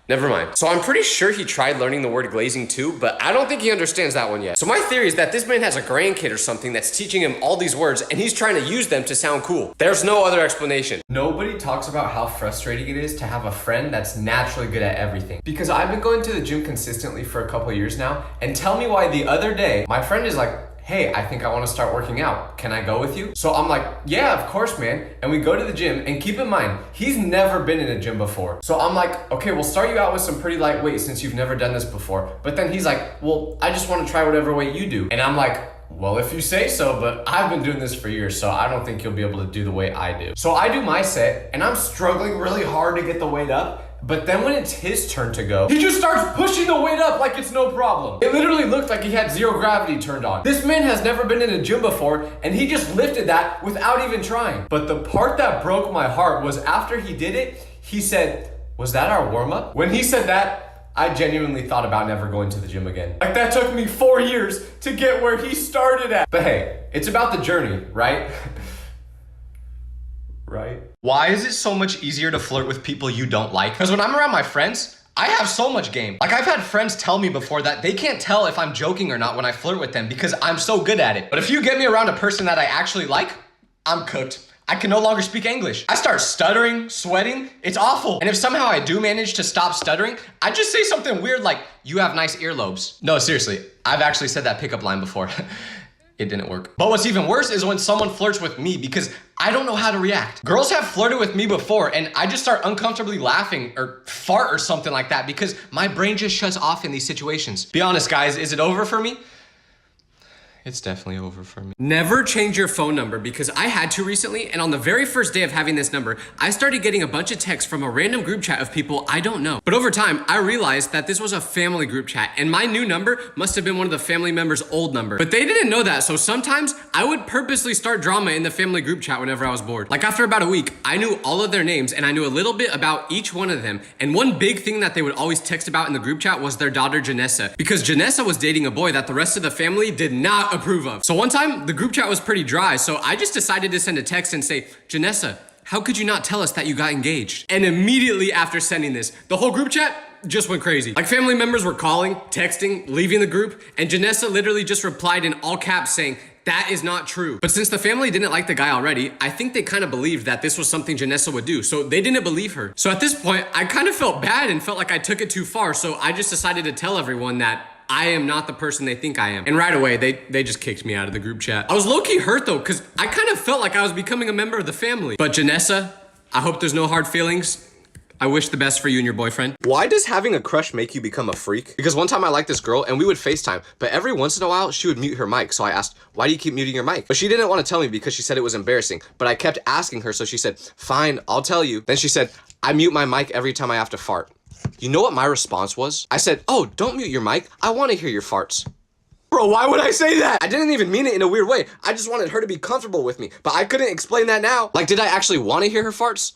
never mind. So I'm pretty sure he tried learning the word glazing too, but I don't think he understands that one yet. So my theory is that this man has a grandkid or something that's teaching him all these words and he's trying to use them to sound cool. There's no other explanation. Nobody talks about how frustrating it is to have a friend that's naturally good at everything. Because I've been going to the gym consistently for a couple of years now, and tell me why the other day, my friend is like, hey, I think I want to start working out. Can I go with you? So I'm like, yeah, of course, man. And we go to the gym, and keep in mind, he's never been in a gym before. So I'm like, okay, we'll start you out with some pretty light weight since you've never done this before. But then he's like, well, I just want to try whatever weight you do. And I'm like, well, if you say so, but I've been doing this for years, so I don't think you'll be able to do the way I do. So I do my set, and I'm struggling really hard to get the weight up. But then when it's his turn to go, he just starts pushing the weight up like it's no problem. It literally looked like he had zero gravity turned on. This man has never been in a gym before, and he just lifted that without even trying. But the part that broke my heart was after he did it, he said, was that our warm-up? When he said that, I genuinely thought about never going to the gym again. Like that took me 4 years to get where he started at. But hey, it's about the journey, right? Right? Why is it so much easier to flirt with people you don't like? Because when I'm around my friends, I have so much game. Like I've had friends tell me before that they can't tell if I'm joking or not when I flirt with them because I'm so good at it. But if you get me around a person that I actually like, I'm cooked. I can no longer speak English. I start stuttering, sweating, it's awful. And if somehow I do manage to stop stuttering, I just say something weird like, you have nice earlobes. No, seriously, I've actually said that pickup line before. it didn't work. But what's even worse is when someone flirts with me because I don't know how to react. Girls have flirted with me before and I just start uncomfortably laughing or fart or something like that because my brain just shuts off in these situations. Be honest, guys, is it over for me? It's definitely over for me. Never change your phone number because I had to recently, and on the very first day of having this number, I started getting a bunch of texts from a random group chat of people I don't know. But over time, I realized that this was a family group chat, and my new number must have been one of the family members' old number. But they didn't know that, so sometimes I would purposely start drama in the family group chat whenever I was bored. Like after about a week, I knew all of their names, and I knew a little bit about each one of them. And one big thing that they would always text about in the group chat was their daughter Janessa, because Janessa was dating a boy that the rest of the family did not approve of. So one time, the group chat was pretty dry, so I just decided to send a text and say, Janessa, how could you not tell us that you got engaged? And immediately after sending this, the whole group chat just went crazy. Like family members were calling, texting, leaving the group, and Janessa literally just replied in all caps saying, that is not true. But since the family didn't like the guy already, I think they kind of believed that this was something Janessa would do, so they didn't believe her. So at this point, I kind of felt bad and felt like I took it too far, so I just decided to tell everyone that I am not the person they think I am. And right away, they just kicked me out of the group chat. I was low-key hurt though, because I kind of felt like I was becoming a member of the family. But Janessa, I hope there's no hard feelings. I wish the best for you and your boyfriend. Why does having a crush make you become a freak? Because one time I liked this girl and we would FaceTime, but every once in a while she would mute her mic. So I asked, why do you keep muting your mic? But she didn't want to tell me because she said it was embarrassing. But I kept asking her, so she said, fine, I'll tell you. Then she said, I mute my mic every time I have to fart. You know what my response was? I said, oh, don't mute your mic. I want to hear your farts. Bro, why would I say that? I didn't even mean it in a weird way. I just wanted her to be comfortable with me, but I couldn't explain that now. Like, did I actually want to hear her farts?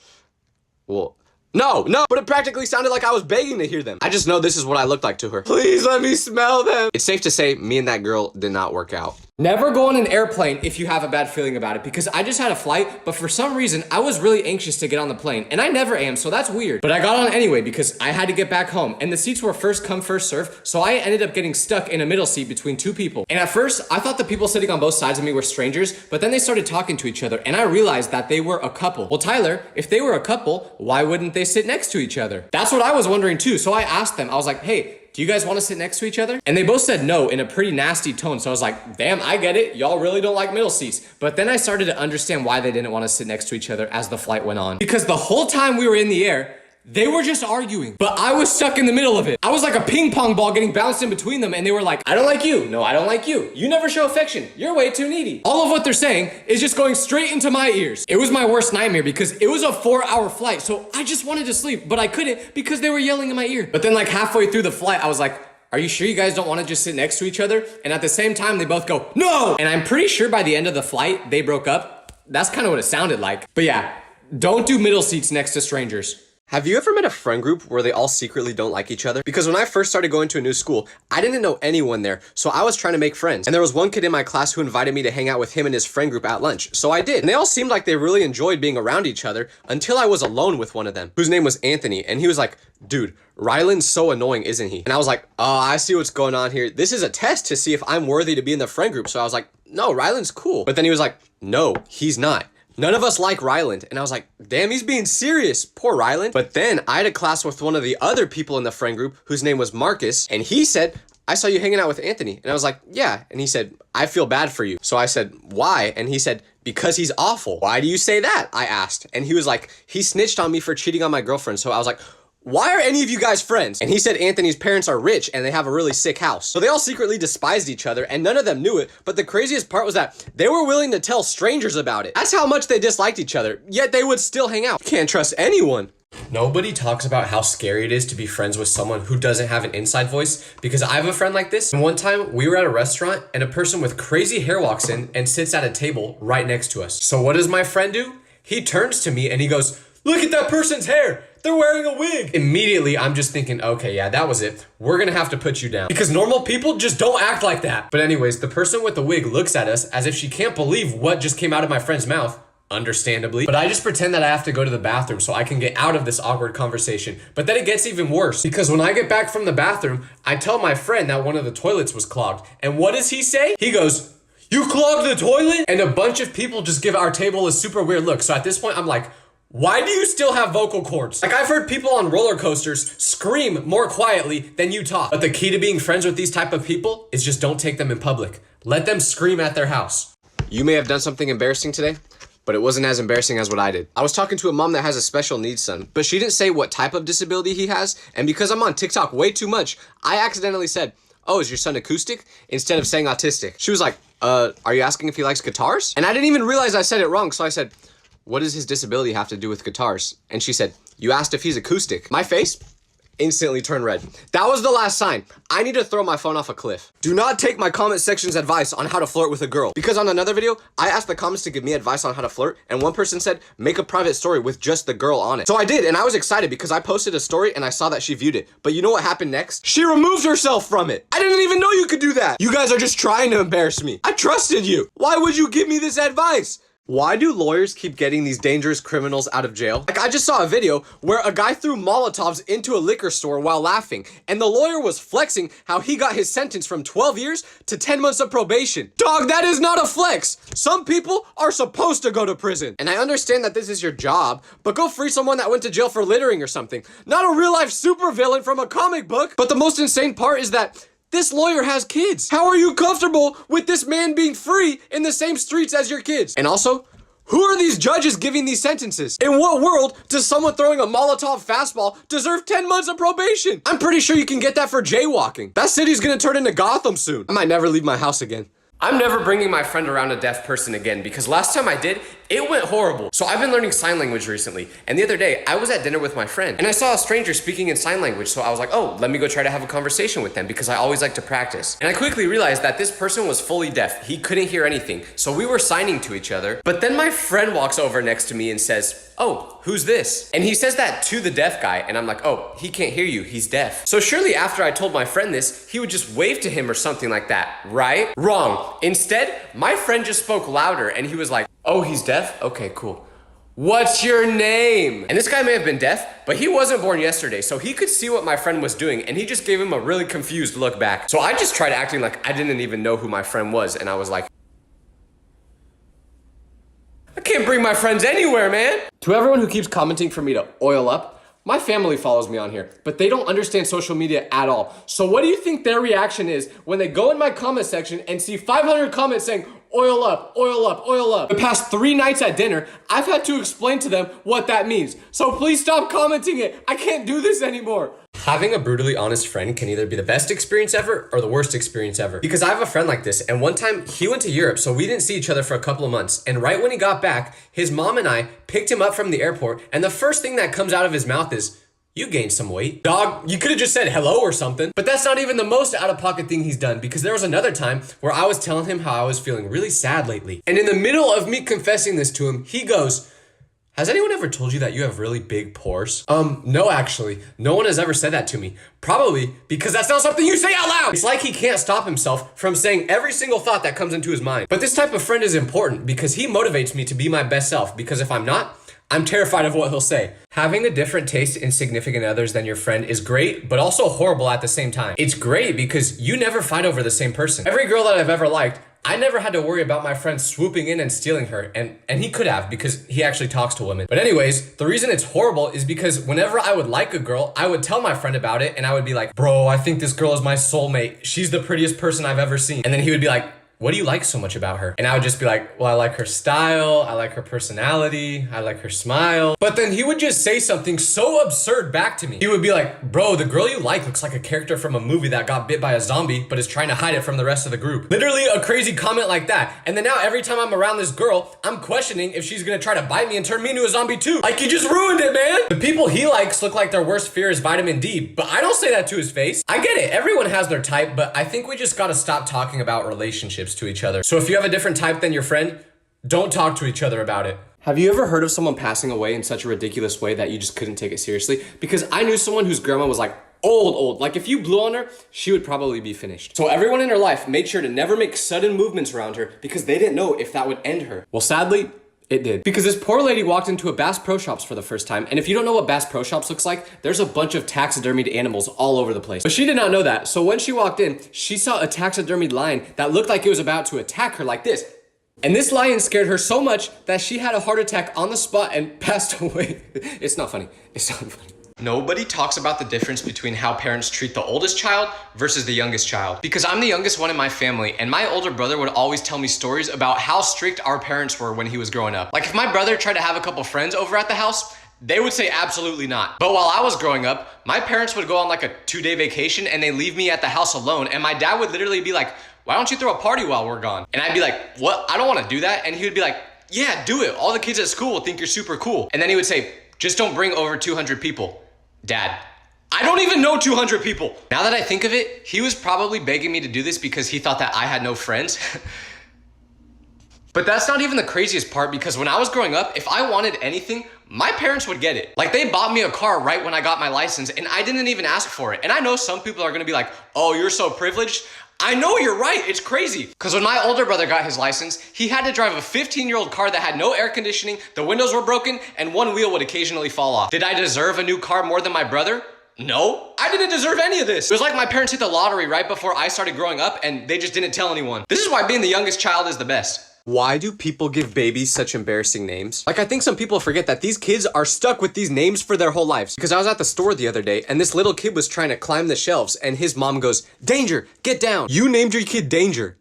Well, no, but it practically sounded like I was begging to hear them. I just know this is what I looked like to her. Please let me smell them. It's safe to say me and that girl did not work out. Never go on an airplane if you have a bad feeling about it, because I just had a flight, but for some reason, I was really anxious to get on the plane, and I never am, so that's weird. But I got on anyway because I had to get back home, and the seats were first come, first serve, so I ended up getting stuck in a middle seat between two people. And at first, I thought the people sitting on both sides of me were strangers, but then they started talking to each other, and I realized that they were a couple. Well, Tyler, if they were a couple, why wouldn't they sit next to each other? That's what I was wondering too, so I asked them, I was like, hey, do you guys want to sit next to each other? And they both said no in a pretty nasty tone. So I was like, damn, I get it. Y'all really don't like middle seats. But then I started to understand why they didn't want to sit next to each other as the flight went on. Because the whole time we were in the air, they were just arguing, but I was stuck in the middle of it. I was like a ping pong ball getting bounced in between them, and they were like, I don't like you. No, I don't like you. You never show affection. You're way too needy. All of what they're saying is just going straight into my ears. It was my worst nightmare because it was a 4-hour flight, so I just wanted to sleep, but I couldn't because they were yelling in my ear. But then like halfway through the flight, I was like, are you sure you guys don't want to just sit next to each other? And at the same time, they both go, no! And I'm pretty sure by the end of the flight, they broke up. That's kind of what it sounded like. But yeah, don't do middle seats next to strangers. Have you ever met a friend group where they all secretly don't like each other? Because when I first started going to a new school, I didn't know anyone there, so I was trying to make friends. And there was one kid in my class who invited me to hang out with him and his friend group at lunch, so I did. And they all seemed like they really enjoyed being around each other until I was alone with one of them, whose name was Anthony, and he was like, dude, Ryland's so annoying, isn't he? And I was like, oh, I see what's going on here. This is a test to see if I'm worthy to be in the friend group. So I was like, no, Ryland's cool. But then he was like, no, he's not. None of us like Ryland. And I was like, damn, he's being serious. Poor Ryland. But then I had a class with one of the other people in the friend group whose name was Marcus. And he said, I saw you hanging out with Anthony. And I was like, yeah. And he said, I feel bad for you. So I said, why? And he said, because he's awful. Why do you say that? I asked. And he was like, he snitched on me for cheating on my girlfriend. So I was like, why are any of you guys friends? And he said Anthony's parents are rich and they have a really sick house. So they all secretly despised each other and none of them knew it. But the craziest part was that they were willing to tell strangers about it. That's how much they disliked each other, yet they would still hang out. You can't trust anyone. Nobody talks about how scary it is to be friends with someone who doesn't have an inside voice, because I have a friend like this. And one time we were at a restaurant and a person with crazy hair walks in and sits at a table right next to us. So what does my friend do? He turns to me and he goes, look at that person's hair. They're wearing a wig. Immediately, I'm just thinking, okay, yeah, that was it. We're gonna have to put you down. Because normal people just don't act like that. But anyways, the person with the wig looks at us as if she can't believe what just came out of my friend's mouth. Understandably. But I just pretend that I have to go to the bathroom so I can get out of this awkward conversation. But then it gets even worse, because when I get back from the bathroom, I tell my friend that one of the toilets was clogged. And what does he say? He goes, you clogged the toilet? And a bunch of people just give our table a super weird look. So at this point, I'm like, why do you still have vocal cords? Like, I've heard people on roller coasters scream more quietly than you talk. But the key to being friends with these type of people is just don't take them in public. Let them scream at their house. You may have done something embarrassing today, but it wasn't as embarrassing as what I did. I was talking to a mom that has a special needs son, but she didn't say what type of disability he has, and because I'm on TikTok way too much, I accidentally said, "Oh, is your son acoustic?" instead of saying autistic. She was like, are you asking if he likes guitars? And I didn't even realize I said it wrong, so I said, "What does his disability have to do with guitars?" And she said, "You asked if he's acoustic." My face instantly turned red. That was the last sign. I need to throw my phone off a cliff. Do not take my comment section's advice on how to flirt with a girl. Because on another video, I asked the comments to give me advice on how to flirt, and one person said, make a private story with just the girl on it. So I did, and I was excited because I posted a story and I saw that she viewed it. But you know what happened next? She removed herself from it. I didn't even know you could do that. You guys are just trying to embarrass me. I trusted you. Why would you give me this advice? Why do lawyers keep getting these dangerous criminals out of jail? Like, I just saw a video where a guy threw Molotovs into a liquor store while laughing, and the lawyer was flexing how he got his sentence from 12 years to 10 months of probation. Dog, that is not a flex. Some people are supposed to go to prison. And I understand that this is your job, but go free someone that went to jail for littering or something. Not a real-life supervillain from a comic book. But the most insane part is that this lawyer has kids. How are you comfortable with this man being free in the same streets as your kids? And also, who are these judges giving these sentences? In what world does someone throwing a Molotov fastball deserve 10 months of probation? I'm pretty sure you can get that for jaywalking. That city's gonna turn into Gotham soon. I might never leave my house again. I'm never bringing my friend around a deaf person again because last time I did, it went horrible. So I've been learning sign language recently. And the other day, I was at dinner with my friend and I saw a stranger speaking in sign language. So I was like, oh, let me go try to have a conversation with them because I always like to practice. And I quickly realized that this person was fully deaf. He couldn't hear anything. So we were signing to each other. But then my friend walks over next to me and says, oh, who's this? And he says that to the deaf guy. And I'm like, oh, he can't hear you. He's deaf. So surely after I told my friend this, he would just wave to him or something like that, right? Wrong. Instead, my friend just spoke louder and he was like, oh, he's deaf? Okay, cool. What's your name? And this guy may have been deaf, but he wasn't born yesterday, so he could see what my friend was doing, and he just gave him a really confused look back. So I just tried acting like I didn't even know who my friend was, and I was like, I can't bring my friends anywhere, man. To everyone who keeps commenting for me to oil up, my family follows me on here, but they don't understand social media at all. So what do you think their reaction is when they go in my comment section and see 500 comments saying, oil up, oil up, oil up? The past 3 nights at dinner, I've had to explain to them what that means. So please stop commenting it. I can't do this anymore. Having a brutally honest friend can either be the best experience ever or the worst experience ever. Because I have a friend like this, and one time he went to Europe, so we didn't see each other for a couple of months. And right when he got back, his mom and I picked him up from the airport, and the first thing that comes out of his mouth is, you gained some weight. Dog, you could have just said hello or something. But that's not even the most out-of-pocket thing he's done, because there was another time where I was telling him how I was feeling really sad lately. And in the middle of me confessing this to him, he goes, has anyone ever told you that you have really big pores? No, actually. No one has ever said that to me. Probably because that's not something you say out loud. It's like he can't stop himself from saying every single thought that comes into his mind. But this type of friend is important because he motivates me to be my best self, because if I'm not, I'm terrified of what he'll say. Having a different taste in significant others than your friend is great, but also horrible at the same time. It's great because you never fight over the same person. Every girl that I've ever liked, I never had to worry about my friend swooping in and stealing her, and he could have because he actually talks to women. But anyways, the reason it's horrible is because whenever I would like a girl, I would tell my friend about it and I would be like, bro, I think this girl is my soulmate. She's the prettiest person I've ever seen. And then he would be like, what do you like so much about her? And I would just be like, well, I like her style, I like her personality, I like her smile. But then he would just say something so absurd back to me. He would be like, bro, the girl you like looks like a character from a movie that got bit by a zombie, but is trying to hide it from the rest of the group. Literally a crazy comment like that. And then now every time I'm around this girl, I'm questioning if she's gonna try to bite me and turn me into a zombie too. Like, you just ruined it, man. The people he likes look like their worst fear is vitamin D, but I don't say that to his face. I get it, everyone has their type, but I think we just gotta stop talking about relationships to each other. So if you have a different type than your friend, don't talk to each other about it. Have you ever heard of someone passing away in such a ridiculous way that you just couldn't take it seriously? Because I knew someone whose grandma was like old. Like if you blew on her, she would probably be finished. So everyone in her life made sure to never make sudden movements around her because they didn't know if that would end her. Well, sadly, it did. Because this poor lady walked into a Bass Pro Shops for the first time, and if you don't know what Bass Pro Shops looks like, there's a bunch of taxidermied animals all over the place. But she did not know that, so when she walked in, she saw a taxidermied lion that looked like it was about to attack her like this. And this lion scared her so much that she had a heart attack on the spot and passed away. It's not funny. It's not funny. Nobody talks about the difference between how parents treat the oldest child versus the youngest child. Because I'm the youngest one in my family, and my older brother would always tell me stories about how strict our parents were when he was growing up. Like if my brother tried to have a couple friends over at the house, they would say absolutely not. But while I was growing up, my parents would go on like a 2-day vacation and they leave me at the house alone. And my dad would literally be like, why don't you throw a party while we're gone? And I'd be like, what? I don't want to do that. And he would be like, yeah, do it. All the kids at school will think you're super cool. And then he would say, just don't bring over 200 people. Dad, I don't even know 200 people. Now that I think of it, he was probably begging me to do this because he thought that I had no friends. But that's not even the craziest part, because when I was growing up, if I wanted anything, my parents would get it. Like they bought me a car right when I got my license and I didn't even ask for it. And I know some people are gonna be like, oh, you're so privileged. I know you're right, it's crazy. Because when my older brother got his license, he had to drive a 15-year-old car that had no air conditioning, the windows were broken, and one wheel would occasionally fall off. Did I deserve a new car more than my brother? No, I didn't deserve any of this. It was like my parents hit the lottery right before I started growing up and they just didn't tell anyone. This is why being the youngest child is the best. Why do people give babies such embarrassing names? Like, I think some people forget that these kids are stuck with these names for their whole lives. Because I was at the store the other day and this little kid was trying to climb the shelves and his mom goes, Danger, get down. You named your kid Danger.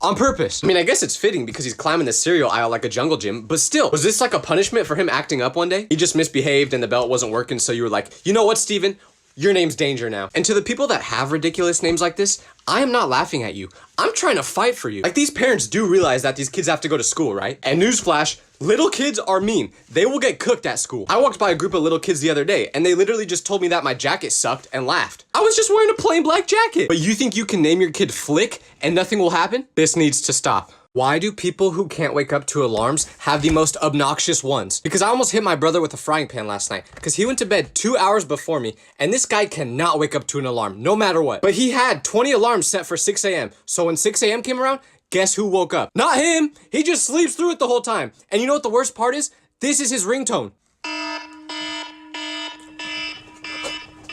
On purpose. I mean, I guess it's fitting because he's climbing the cereal aisle like a jungle gym, but still, was this like a punishment for him acting up one day? He just misbehaved and the belt wasn't working, so you were like, you know what, Steven? Your name's Danger now. And to the people that have ridiculous names like this, I am not laughing at you. I'm trying to fight for you. Like, these parents do realize that these kids have to go to school, right? And newsflash, little kids are mean. They will get cooked at school. I walked by a group of little kids the other day and they literally just told me that my jacket sucked and laughed. I was just wearing a plain black jacket. But you think you can name your kid Flick and nothing will happen? This needs to stop. Why do people who can't wake up to alarms have the most obnoxious ones? Because I almost hit my brother with a frying pan last night because he went to bed 2 hours before me and this guy cannot wake up to an alarm no matter what. But he had 20 alarms set for 6 a.m. So when 6 a.m. came around, guess who woke up? Not him. He just sleeps through it the whole time. And you know what the worst part is? This is his ringtone.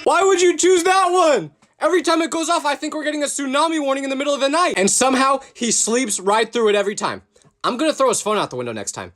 Why would you choose that one? Every time it goes off, I think we're getting a tsunami warning in the middle of the night. And somehow, he sleeps right through it every time. I'm gonna throw his phone out the window next time.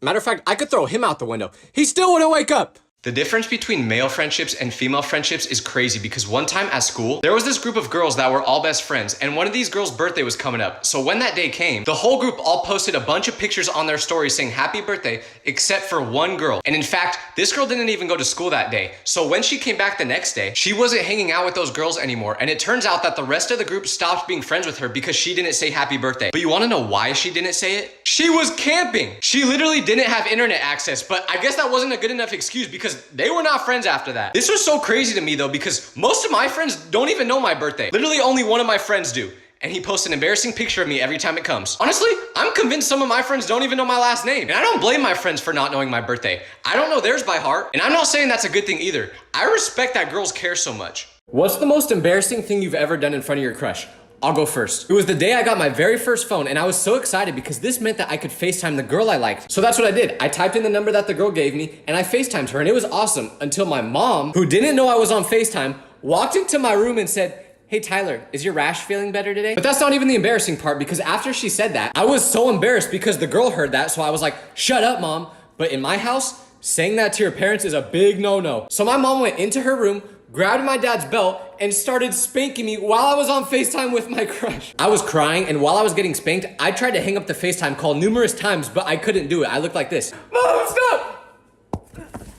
Matter of fact, I could throw him out the window. He still wouldn't wake up. The difference between male friendships and female friendships is crazy because one time at school, there was this group of girls that were all best friends and one of these girls' birthday was coming up. So when that day came, the whole group all posted a bunch of pictures on their stories saying happy birthday, except for one girl. And in fact, this girl didn't even go to school that day. So when she came back the next day, she wasn't hanging out with those girls anymore. And it turns out that the rest of the group stopped being friends with her because she didn't say happy birthday. But you wanna know why she didn't say it? She was camping. She literally didn't have internet access, but I guess that wasn't a good enough excuse because they were not friends after that. This was so crazy to me though, because most of my friends don't even know my birthday. Literally only one of my friends do. And he posts an embarrassing picture of me every time it comes. Honestly, I'm convinced some of my friends don't even know my last name. And I don't blame my friends for not knowing my birthday. I don't know theirs by heart. And I'm not saying that's a good thing either. I respect that girls care so much. What's the most embarrassing thing you've ever done in front of your crush? I'll go first. It was the day I got my very first phone and I was so excited because this meant that I could FaceTime the girl I liked. So that's what I did. I typed in the number that the girl gave me and I FaceTimed her and it was awesome until my mom, who didn't know I was on FaceTime, walked into my room and said, hey Tyler, is your rash feeling better today? But that's not even the embarrassing part because after she said that, I was so embarrassed because the girl heard that. So I was like, shut up mom. But in my house, saying that to your parents is a big no-no. So my mom went into her room, grabbed my dad's belt, and started spanking me while I was on FaceTime with my crush. I was crying, and while I was getting spanked, I tried to hang up the FaceTime call numerous times, but I couldn't do it. I looked like this. Mom, stop!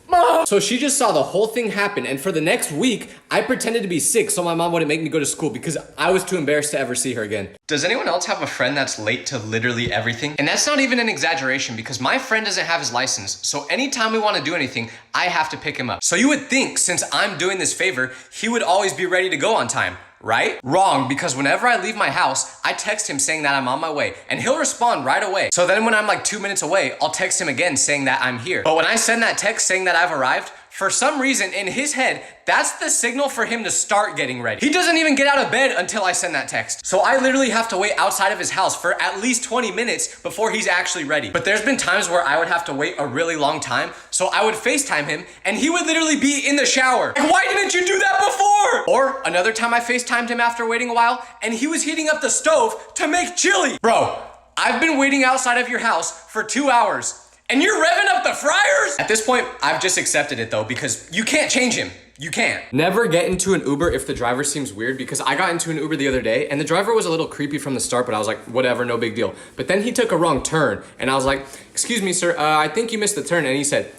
Mom! So she just saw the whole thing happen, and for the next week, I pretended to be sick so my mom wouldn't make me go to school because I was too embarrassed to ever see her again. Does anyone else have a friend that's late to literally everything? And that's not even an exaggeration because my friend doesn't have his license, so anytime we want to do anything, I have to pick him up. So you would think since I'm doing this favor, he would always be ready to go on time. Right? Wrong, because whenever I leave my house, I text him saying that I'm on my way, and he'll respond right away. So then when I'm like 2 minutes away, I'll text him again saying that I'm here. But when I send that text saying that I've arrived, for some reason in his head, that's the signal for him to start getting ready. He doesn't even get out of bed until I send that text. So I literally have to wait outside of his house for at least 20 minutes before he's actually ready. But there's been times where I would have to wait a really long time, so I would FaceTime him and he would literally be in the shower. Like, why didn't you do that before? Or another time I FaceTimed him after waiting a while and he was heating up the stove to make chili. Bro, I've been waiting outside of your house for 2 hours. And you're revving up the fryers? At this point, I've just accepted it though, because you can't change him. You can't. Never get into an Uber if the driver seems weird, because I got into an Uber the other day and the driver was a little creepy from the start, but I was like, whatever, no big deal. But then he took a wrong turn and I was like, excuse me, sir, I think you missed the turn. And he said,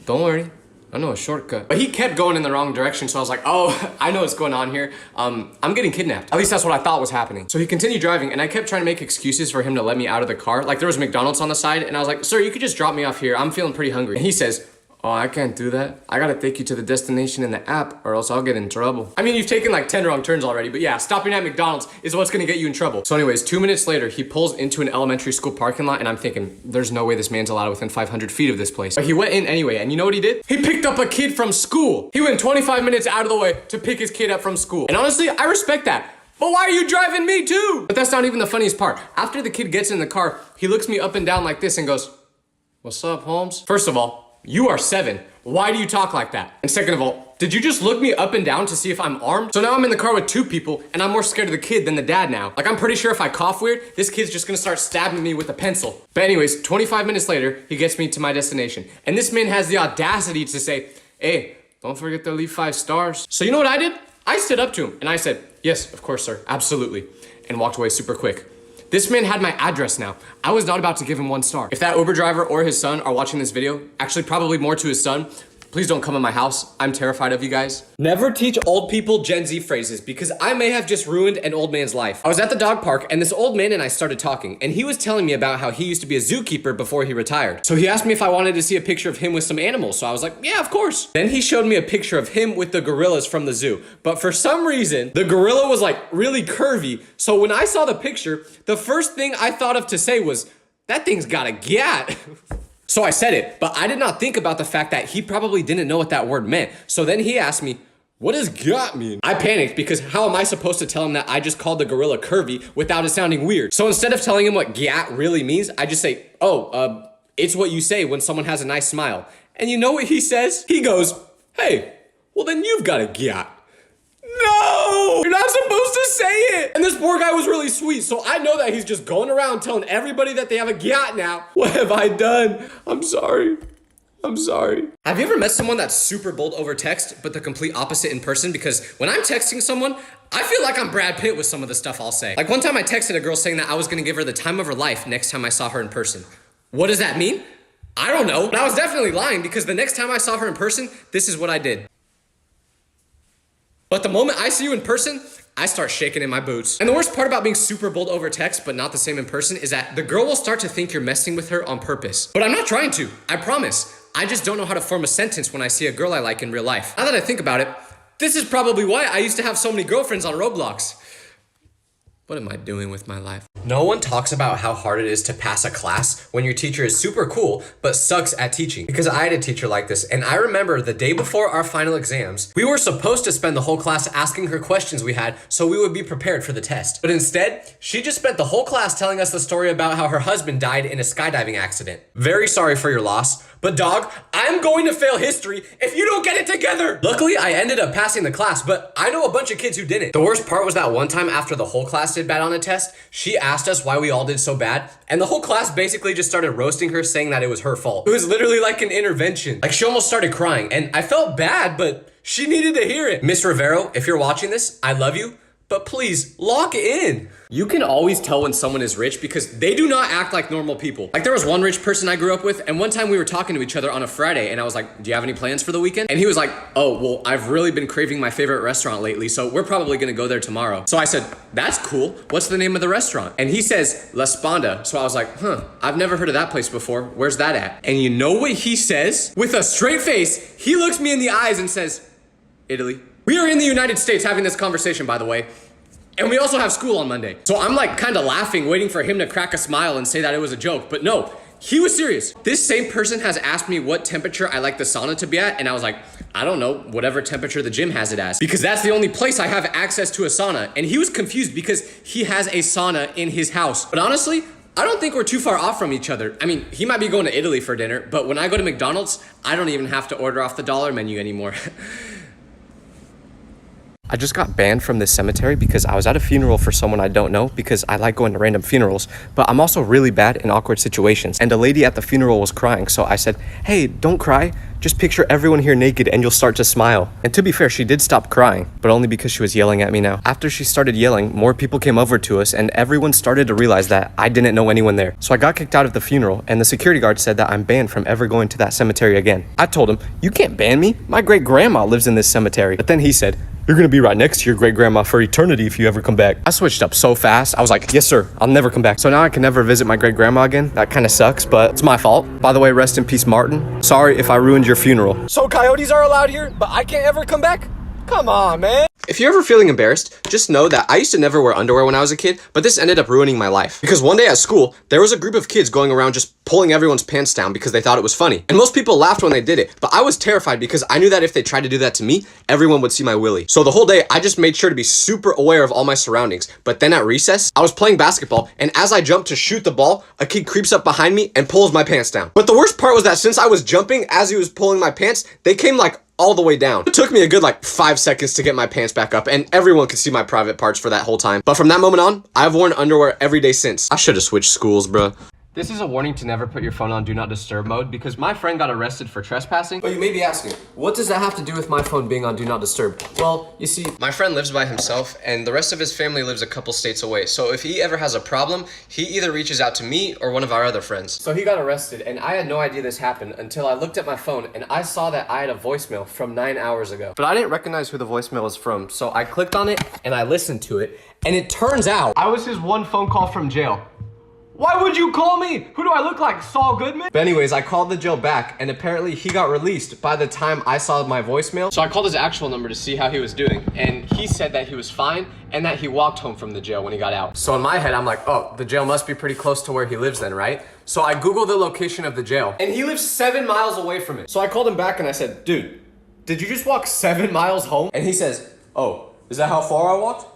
don't worry, I know a shortcut. But he kept going in the wrong direction, so I was like, oh, I know what's going on here. I'm getting kidnapped. At least that's what I thought was happening. So he continued driving and I kept trying to make excuses for him to let me out of the car. Like there was McDonald's on the side and I was like, sir, you could just drop me off here. I'm feeling pretty hungry. And he says, oh, I can't do that. I gotta take you to the destination in the app or else I'll get in trouble. I mean, you've taken like 10 wrong turns already, but yeah, stopping at McDonald's is what's gonna get you in trouble. So anyways, 2 minutes later, he pulls into an elementary school parking lot and I'm thinking, there's no way this man's allowed within 500 feet of this place. But he went in anyway, and you know what he did? He picked up a kid from school. He went 25 minutes out of the way to pick his kid up from school. And honestly, I respect that. But why are you driving me too? But that's not even the funniest part. After the kid gets in the car, he looks me up and down like this and goes, what's up, Holmes? First of all, you are 7. Why do you talk like that? And second of all, did you just look me up and down to see if I'm armed? So now I'm in the car with 2 people and I'm more scared of the kid than the dad now. Like I'm pretty sure if I cough weird, this kid's just gonna start stabbing me with a pencil. But anyways, 25 minutes later, he gets me to my destination. And this man has the audacity to say, hey, don't forget to leave 5 stars. So you know what I did? I stood up to him and I said, yes, of course, sir, absolutely. And walked away super quick. This man had my address now. I was not about to give him 1 star. If that Uber driver or his son are watching this video, actually probably more to his son, please don't come in my house. I'm terrified of you guys. Never teach old people Gen Z phrases because I may have just ruined an old man's life. I was at the dog park and this old man and I started talking and he was telling me about how he used to be a zookeeper before he retired. So he asked me if I wanted to see a picture of him with some animals. So I was like, yeah, of course. Then he showed me a picture of him with the gorillas from the zoo. But for some reason, the gorilla was like really curvy. So when I saw the picture, the first thing I thought of to say was, that thing's got a gat. So I said it, but I did not think about the fact that he probably didn't know what that word meant. So then he asked me, what does gat mean? I panicked because how am I supposed to tell him that I just called the gorilla curvy without it sounding weird? So instead of telling him what gat really means, I just say, it's what you say when someone has a nice smile. And you know what he says? He goes, hey, well then you've got a gat. No! You're not supposed to say it! And this poor guy was really sweet, so I know that he's just going around telling everybody that they have a gat now. What have I done? I'm sorry. I'm sorry. Have you ever met someone that's super bold over text, but the complete opposite in person? Because when I'm texting someone, I feel like I'm Brad Pitt with some of the stuff I'll say. Like one time I texted a girl saying that I was gonna give her the time of her life next time I saw her in person. What does that mean? I don't know. But I was definitely lying because the next time I saw her in person, this is what I did. But the moment I see you in person, I start shaking in my boots. And the worst part about being super bold over text, but not the same in person, is that the girl will start to think you're messing with her on purpose. But I'm not trying to, I promise. I just don't know how to form a sentence when I see a girl I like in real life. Now that I think about it, this is probably why I used to have so many girlfriends on Roblox. What am I doing with my life? No one talks about how hard it is to pass a class when your teacher is super cool, but sucks at teaching. Because I had a teacher like this, and I remember the day before our final exams, we were supposed to spend the whole class asking her questions we had so we would be prepared for the test. But instead, she just spent the whole class telling us the story about how her husband died in a skydiving accident. Very sorry for your loss, but dog, I'm going to fail history if you don't get it together. Luckily, I ended up passing the class, but I know a bunch of kids who didn't. The worst part was that one time after the whole class did bad on a test, she asked us why we all did so bad, and the whole class basically just started roasting her, saying that it was her fault. It was literally like an intervention. Like she almost started crying, and I felt bad, but she needed to hear it. Miss Rivero, if you're watching this, I love you, but please lock in. You can always tell when someone is rich because they do not act like normal people. Like there was one rich person I grew up with, and one time we were talking to each other on a Friday and I was like, do you have any plans for the weekend? And he was like, oh, well, I've really been craving my favorite restaurant lately, so we're probably gonna go there tomorrow. So I said, that's cool. What's the name of the restaurant? And he says, La Sponda. So I was like, I've never heard of that place before. Where's that at? And you know what he says? With a straight face, he looks me in the eyes and says, Italy. We are in the United States having this conversation, by the way. And we also have school on Monday. So I'm like kind of laughing, waiting for him to crack a smile and say that it was a joke. But no, he was serious. This same person has asked me what temperature I like the sauna to be at. And I was like, I don't know, whatever temperature the gym has it as. Because that's the only place I have access to a sauna. And he was confused because he has a sauna in his house. But honestly, I don't think we're too far off from each other. I mean, he might be going to Italy for dinner, but when I go to McDonald's, I don't even have to order off the dollar menu anymore. I just got banned from this cemetery because I was at a funeral for someone I don't know because I like going to random funerals, but I'm also really bad in awkward situations. And a lady at the funeral was crying, so I said, hey, don't cry. Just picture everyone here naked and you'll start to smile. And to be fair, she did stop crying, but only because she was yelling at me now. After she started yelling, more people came over to us and everyone started to realize that I didn't know anyone there. So I got kicked out of the funeral and the security guard said that I'm banned from ever going to that cemetery again. I told him, you can't ban me. My great grandma lives in this cemetery. But then he said, you're gonna be right next to your great grandma for eternity if you ever come back. I switched up so fast. I was like, yes, sir, I'll never come back. So now I can never visit my great grandma again. That kind of sucks, but it's my fault. By the way, rest in peace, Martin. Sorry if I ruined your funeral. So coyotes are allowed here, but I can't ever come back? Come on, man. If you're ever feeling embarrassed, just know that I used to never wear underwear when I was a kid, but this ended up ruining my life. Because one day at school, there was a group of kids going around just pulling everyone's pants down because they thought it was funny. And most people laughed when they did it, but I was terrified because I knew that if they tried to do that to me, everyone would see my willy. So the whole day, I just made sure to be super aware of all my surroundings. But then at recess, I was playing basketball, and as I jumped to shoot the ball, a kid creeps up behind me and pulls my pants down. But the worst part was that since I was jumping as he was pulling my pants, they came like all the way down. It took me a good 5 seconds to get my pants back up, and everyone could see my private parts for that whole time. But from that moment on, I've worn underwear every day since. I should have switched schools, bruh. This is a warning to never put your phone on Do Not Disturb mode because my friend got arrested for trespassing. But you may be asking, what does that have to do with my phone being on Do Not Disturb? Well, you see, my friend lives by himself and the rest of his family lives a couple states away. So if he ever has a problem, he either reaches out to me or one of our other friends. So he got arrested and I had no idea this happened until I looked at my phone and I saw that I had a voicemail from 9 hours ago. But I didn't recognize who the voicemail was from. So I clicked on it and I listened to it. And it turns out I was his one phone call from jail. Why would you call me? Who do I look like, Saul Goodman? But anyways, I called the jail back and apparently he got released by the time I saw my voicemail. So I called his actual number to see how he was doing and he said that he was fine and that he walked home from the jail when he got out. So in my head, I'm like, oh, the jail must be pretty close to where he lives then, right? So I Googled the location of the jail and he lives 7 miles away from it. So I called him back and I said, dude, did you just walk 7 miles home? And he says, oh, is that how far I walked?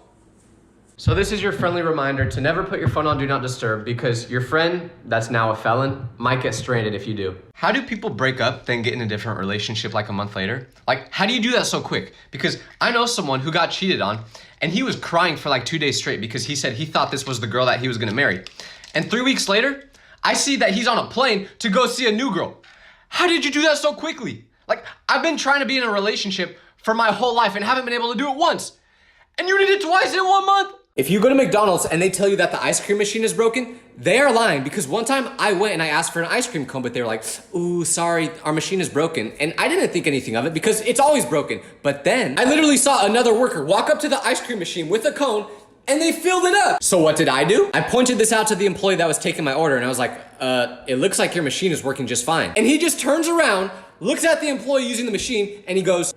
So this is your friendly reminder to never put your phone on Do Not Disturb because your friend, that's now a felon, might get stranded if you do. How do people break up then get in a different relationship like a month later? How do you do that so quick? Because I know someone who got cheated on and he was crying for 2 days straight because he said he thought this was the girl that he was gonna marry. And 3 weeks later, I see that he's on a plane to go see a new girl. How did you do that so quickly? I've been trying to be in a relationship for my whole life and haven't been able to do it once. And you did it twice in 1 month? If you go to McDonald's and they tell you that the ice cream machine is broken, they are lying because one time I went and I asked for an ice cream cone, but they were like, ooh, sorry, our machine is broken. And I didn't think anything of it because it's always broken. But then I literally saw another worker walk up to the ice cream machine with a cone and they filled it up. So what did I do? I pointed this out to the employee that was taking my order and I was like, it looks like your machine is working just fine. And he just turns around, looks at the employee using the machine and he goes,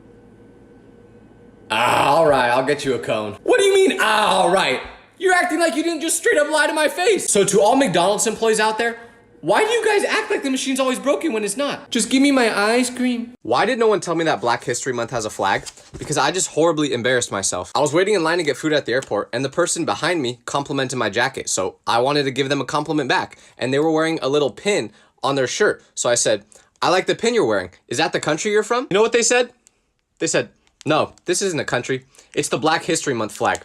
all right, I'll get you a cone. What do you mean, all right? You're acting like you didn't just straight up lie to my face. So to all McDonald's employees out there, why do you guys act like the machine's always broken when it's not? Just give me my ice cream. Why did no one tell me that Black History Month has a flag? Because I just horribly embarrassed myself. I was waiting in line to get food at the airport and the person behind me complimented my jacket. So I wanted to give them a compliment back and they were wearing a little pin on their shirt. So I said, I like the pin you're wearing. Is that the country you're from? You know what they said? They said, no, this isn't a country. It's the Black History Month flag.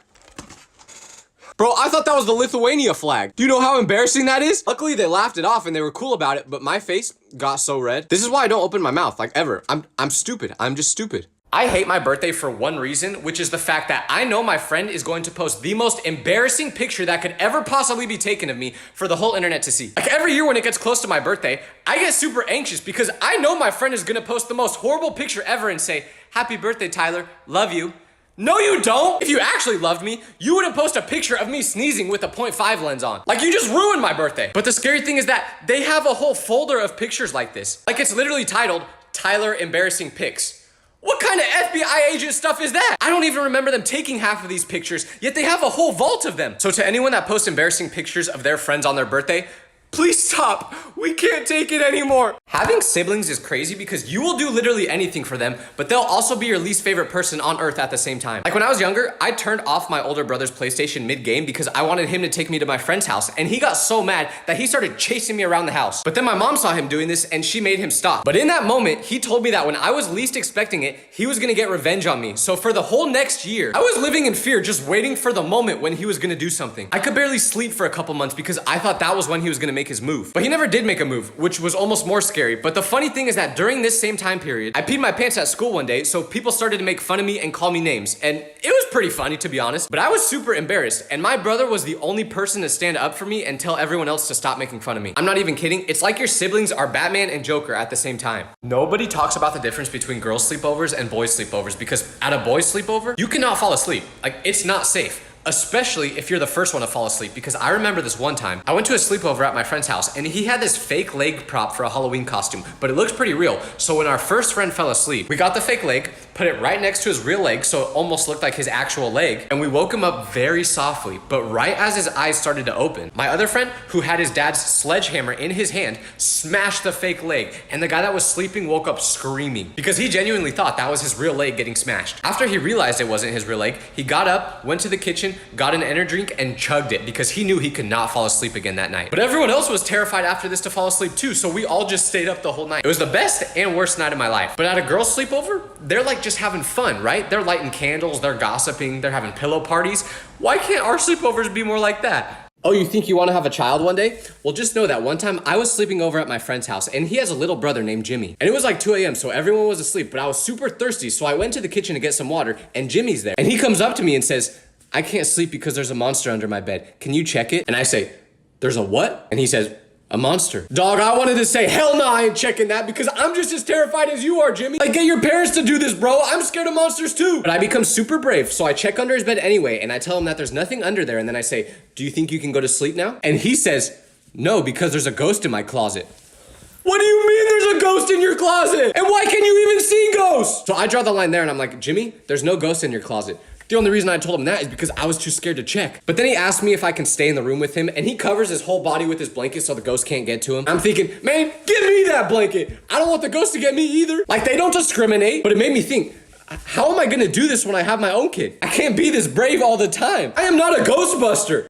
Bro, I thought that was the Lithuania flag. Do you know how embarrassing that is? Luckily, they laughed it off and they were cool about it, but my face got so red. This is why I don't open my mouth, ever. I'm stupid. I'm just stupid. I hate my birthday for one reason, which is the fact that I know my friend is going to post the most embarrassing picture that could ever possibly be taken of me for the whole internet to see. Every year when it gets close to my birthday, I get super anxious because I know my friend is gonna post the most horrible picture ever and say, happy birthday, Tyler, love you. No, you don't. If you actually loved me, you wouldn't post a picture of me sneezing with a 0.5 lens on. You just ruined my birthday. But the scary thing is that they have a whole folder of pictures like this. It's literally titled, Tyler Embarrassing Pics. What kind of FBI agent stuff is that? I don't even remember them taking half of these pictures, yet they have a whole vault of them. So to anyone that posts embarrassing pictures of their friends on their birthday, Please stop. We can't take it anymore. Having siblings is crazy because you will do literally anything for them, but they'll also be your least favorite person on earth at the same time. Like when I was younger, I turned off my older brother's PlayStation mid-game because I wanted him to take me to my friend's house, and he got so mad that he started chasing me around the house. But then my mom saw him doing this and she made him stop. But in that moment, he told me that when I was least expecting it, he was gonna get revenge on me. So for the whole next year, I was living in fear, just waiting for the moment when he was gonna do something. I could barely sleep for a couple months because I thought that was when he was gonna make his move. But he never did make a move, which was almost more scary. But the funny thing is that during this same time period, I peed my pants at school one day, so people started to make fun of me and call me names. And it was pretty funny, to be honest, but I was super embarrassed. And my brother was the only person to stand up for me and tell everyone else to stop making fun of me. I'm not even kidding. It's like your siblings are Batman and Joker at the same time. Nobody talks about the difference between girls' sleepovers and boys' sleepovers because at a boys' sleepover, you cannot fall asleep. Like, it's not safe. Especially if you're the first one to fall asleep, because I remember this one time, I went to a sleepover at my friend's house and he had this fake leg prop for a Halloween costume, but it looks pretty real. So when our first friend fell asleep, we got the fake leg, put it right next to his real leg so it almost looked like his actual leg, and we woke him up very softly. But right as his eyes started to open, my other friend, who had his dad's sledgehammer in his hand, smashed the fake leg, and the guy that was sleeping woke up screaming because he genuinely thought that was his real leg getting smashed. After he realized it wasn't his real leg, he got up, went to the kitchen, got an energy drink, and chugged it because he knew he could not fall asleep again that night. But everyone else was terrified after this to fall asleep too, so we all just stayed up the whole night. It was the best and worst night of my life. But at a girl's sleepover, they're like just having fun, right? They're lighting candles, they're gossiping, they're having pillow parties. Why can't our sleepovers be more like that? Oh, you think you want to have a child one day? Well, just know that one time I was sleeping over at my friend's house and he has a little brother named Jimmy. And it was like 2 a.m. so everyone was asleep, but I was super thirsty, so I went to the kitchen to get some water and Jimmy's there. And he comes up to me and says, I can't sleep because there's a monster under my bed. Can you check it? And I say, there's a what? And he says, a monster. Dog, I wanted to say, hell no, I ain't checking that because I'm just as terrified as you are, Jimmy. Like, get your parents to do this, bro. I'm scared of monsters too. But I become super brave, so I check under his bed anyway, and I tell him that there's nothing under there, and then I say, do you think you can go to sleep now? And he says, no, because there's a ghost in my closet. What do you mean there's a ghost in your closet? And why can you even see ghosts? So I draw the line there and I'm like, Jimmy, there's no ghost in your closet. The only reason I told him that is because I was too scared to check. But then he asked me if I can stay in the room with him and he covers his whole body with his blanket so the ghost can't get to him. I'm thinking, man, give me that blanket. I don't want the ghost to get me either. Like, they don't discriminate. But it made me think, how am I gonna do this when I have my own kid? I can't be this brave all the time. I am not a Ghostbuster.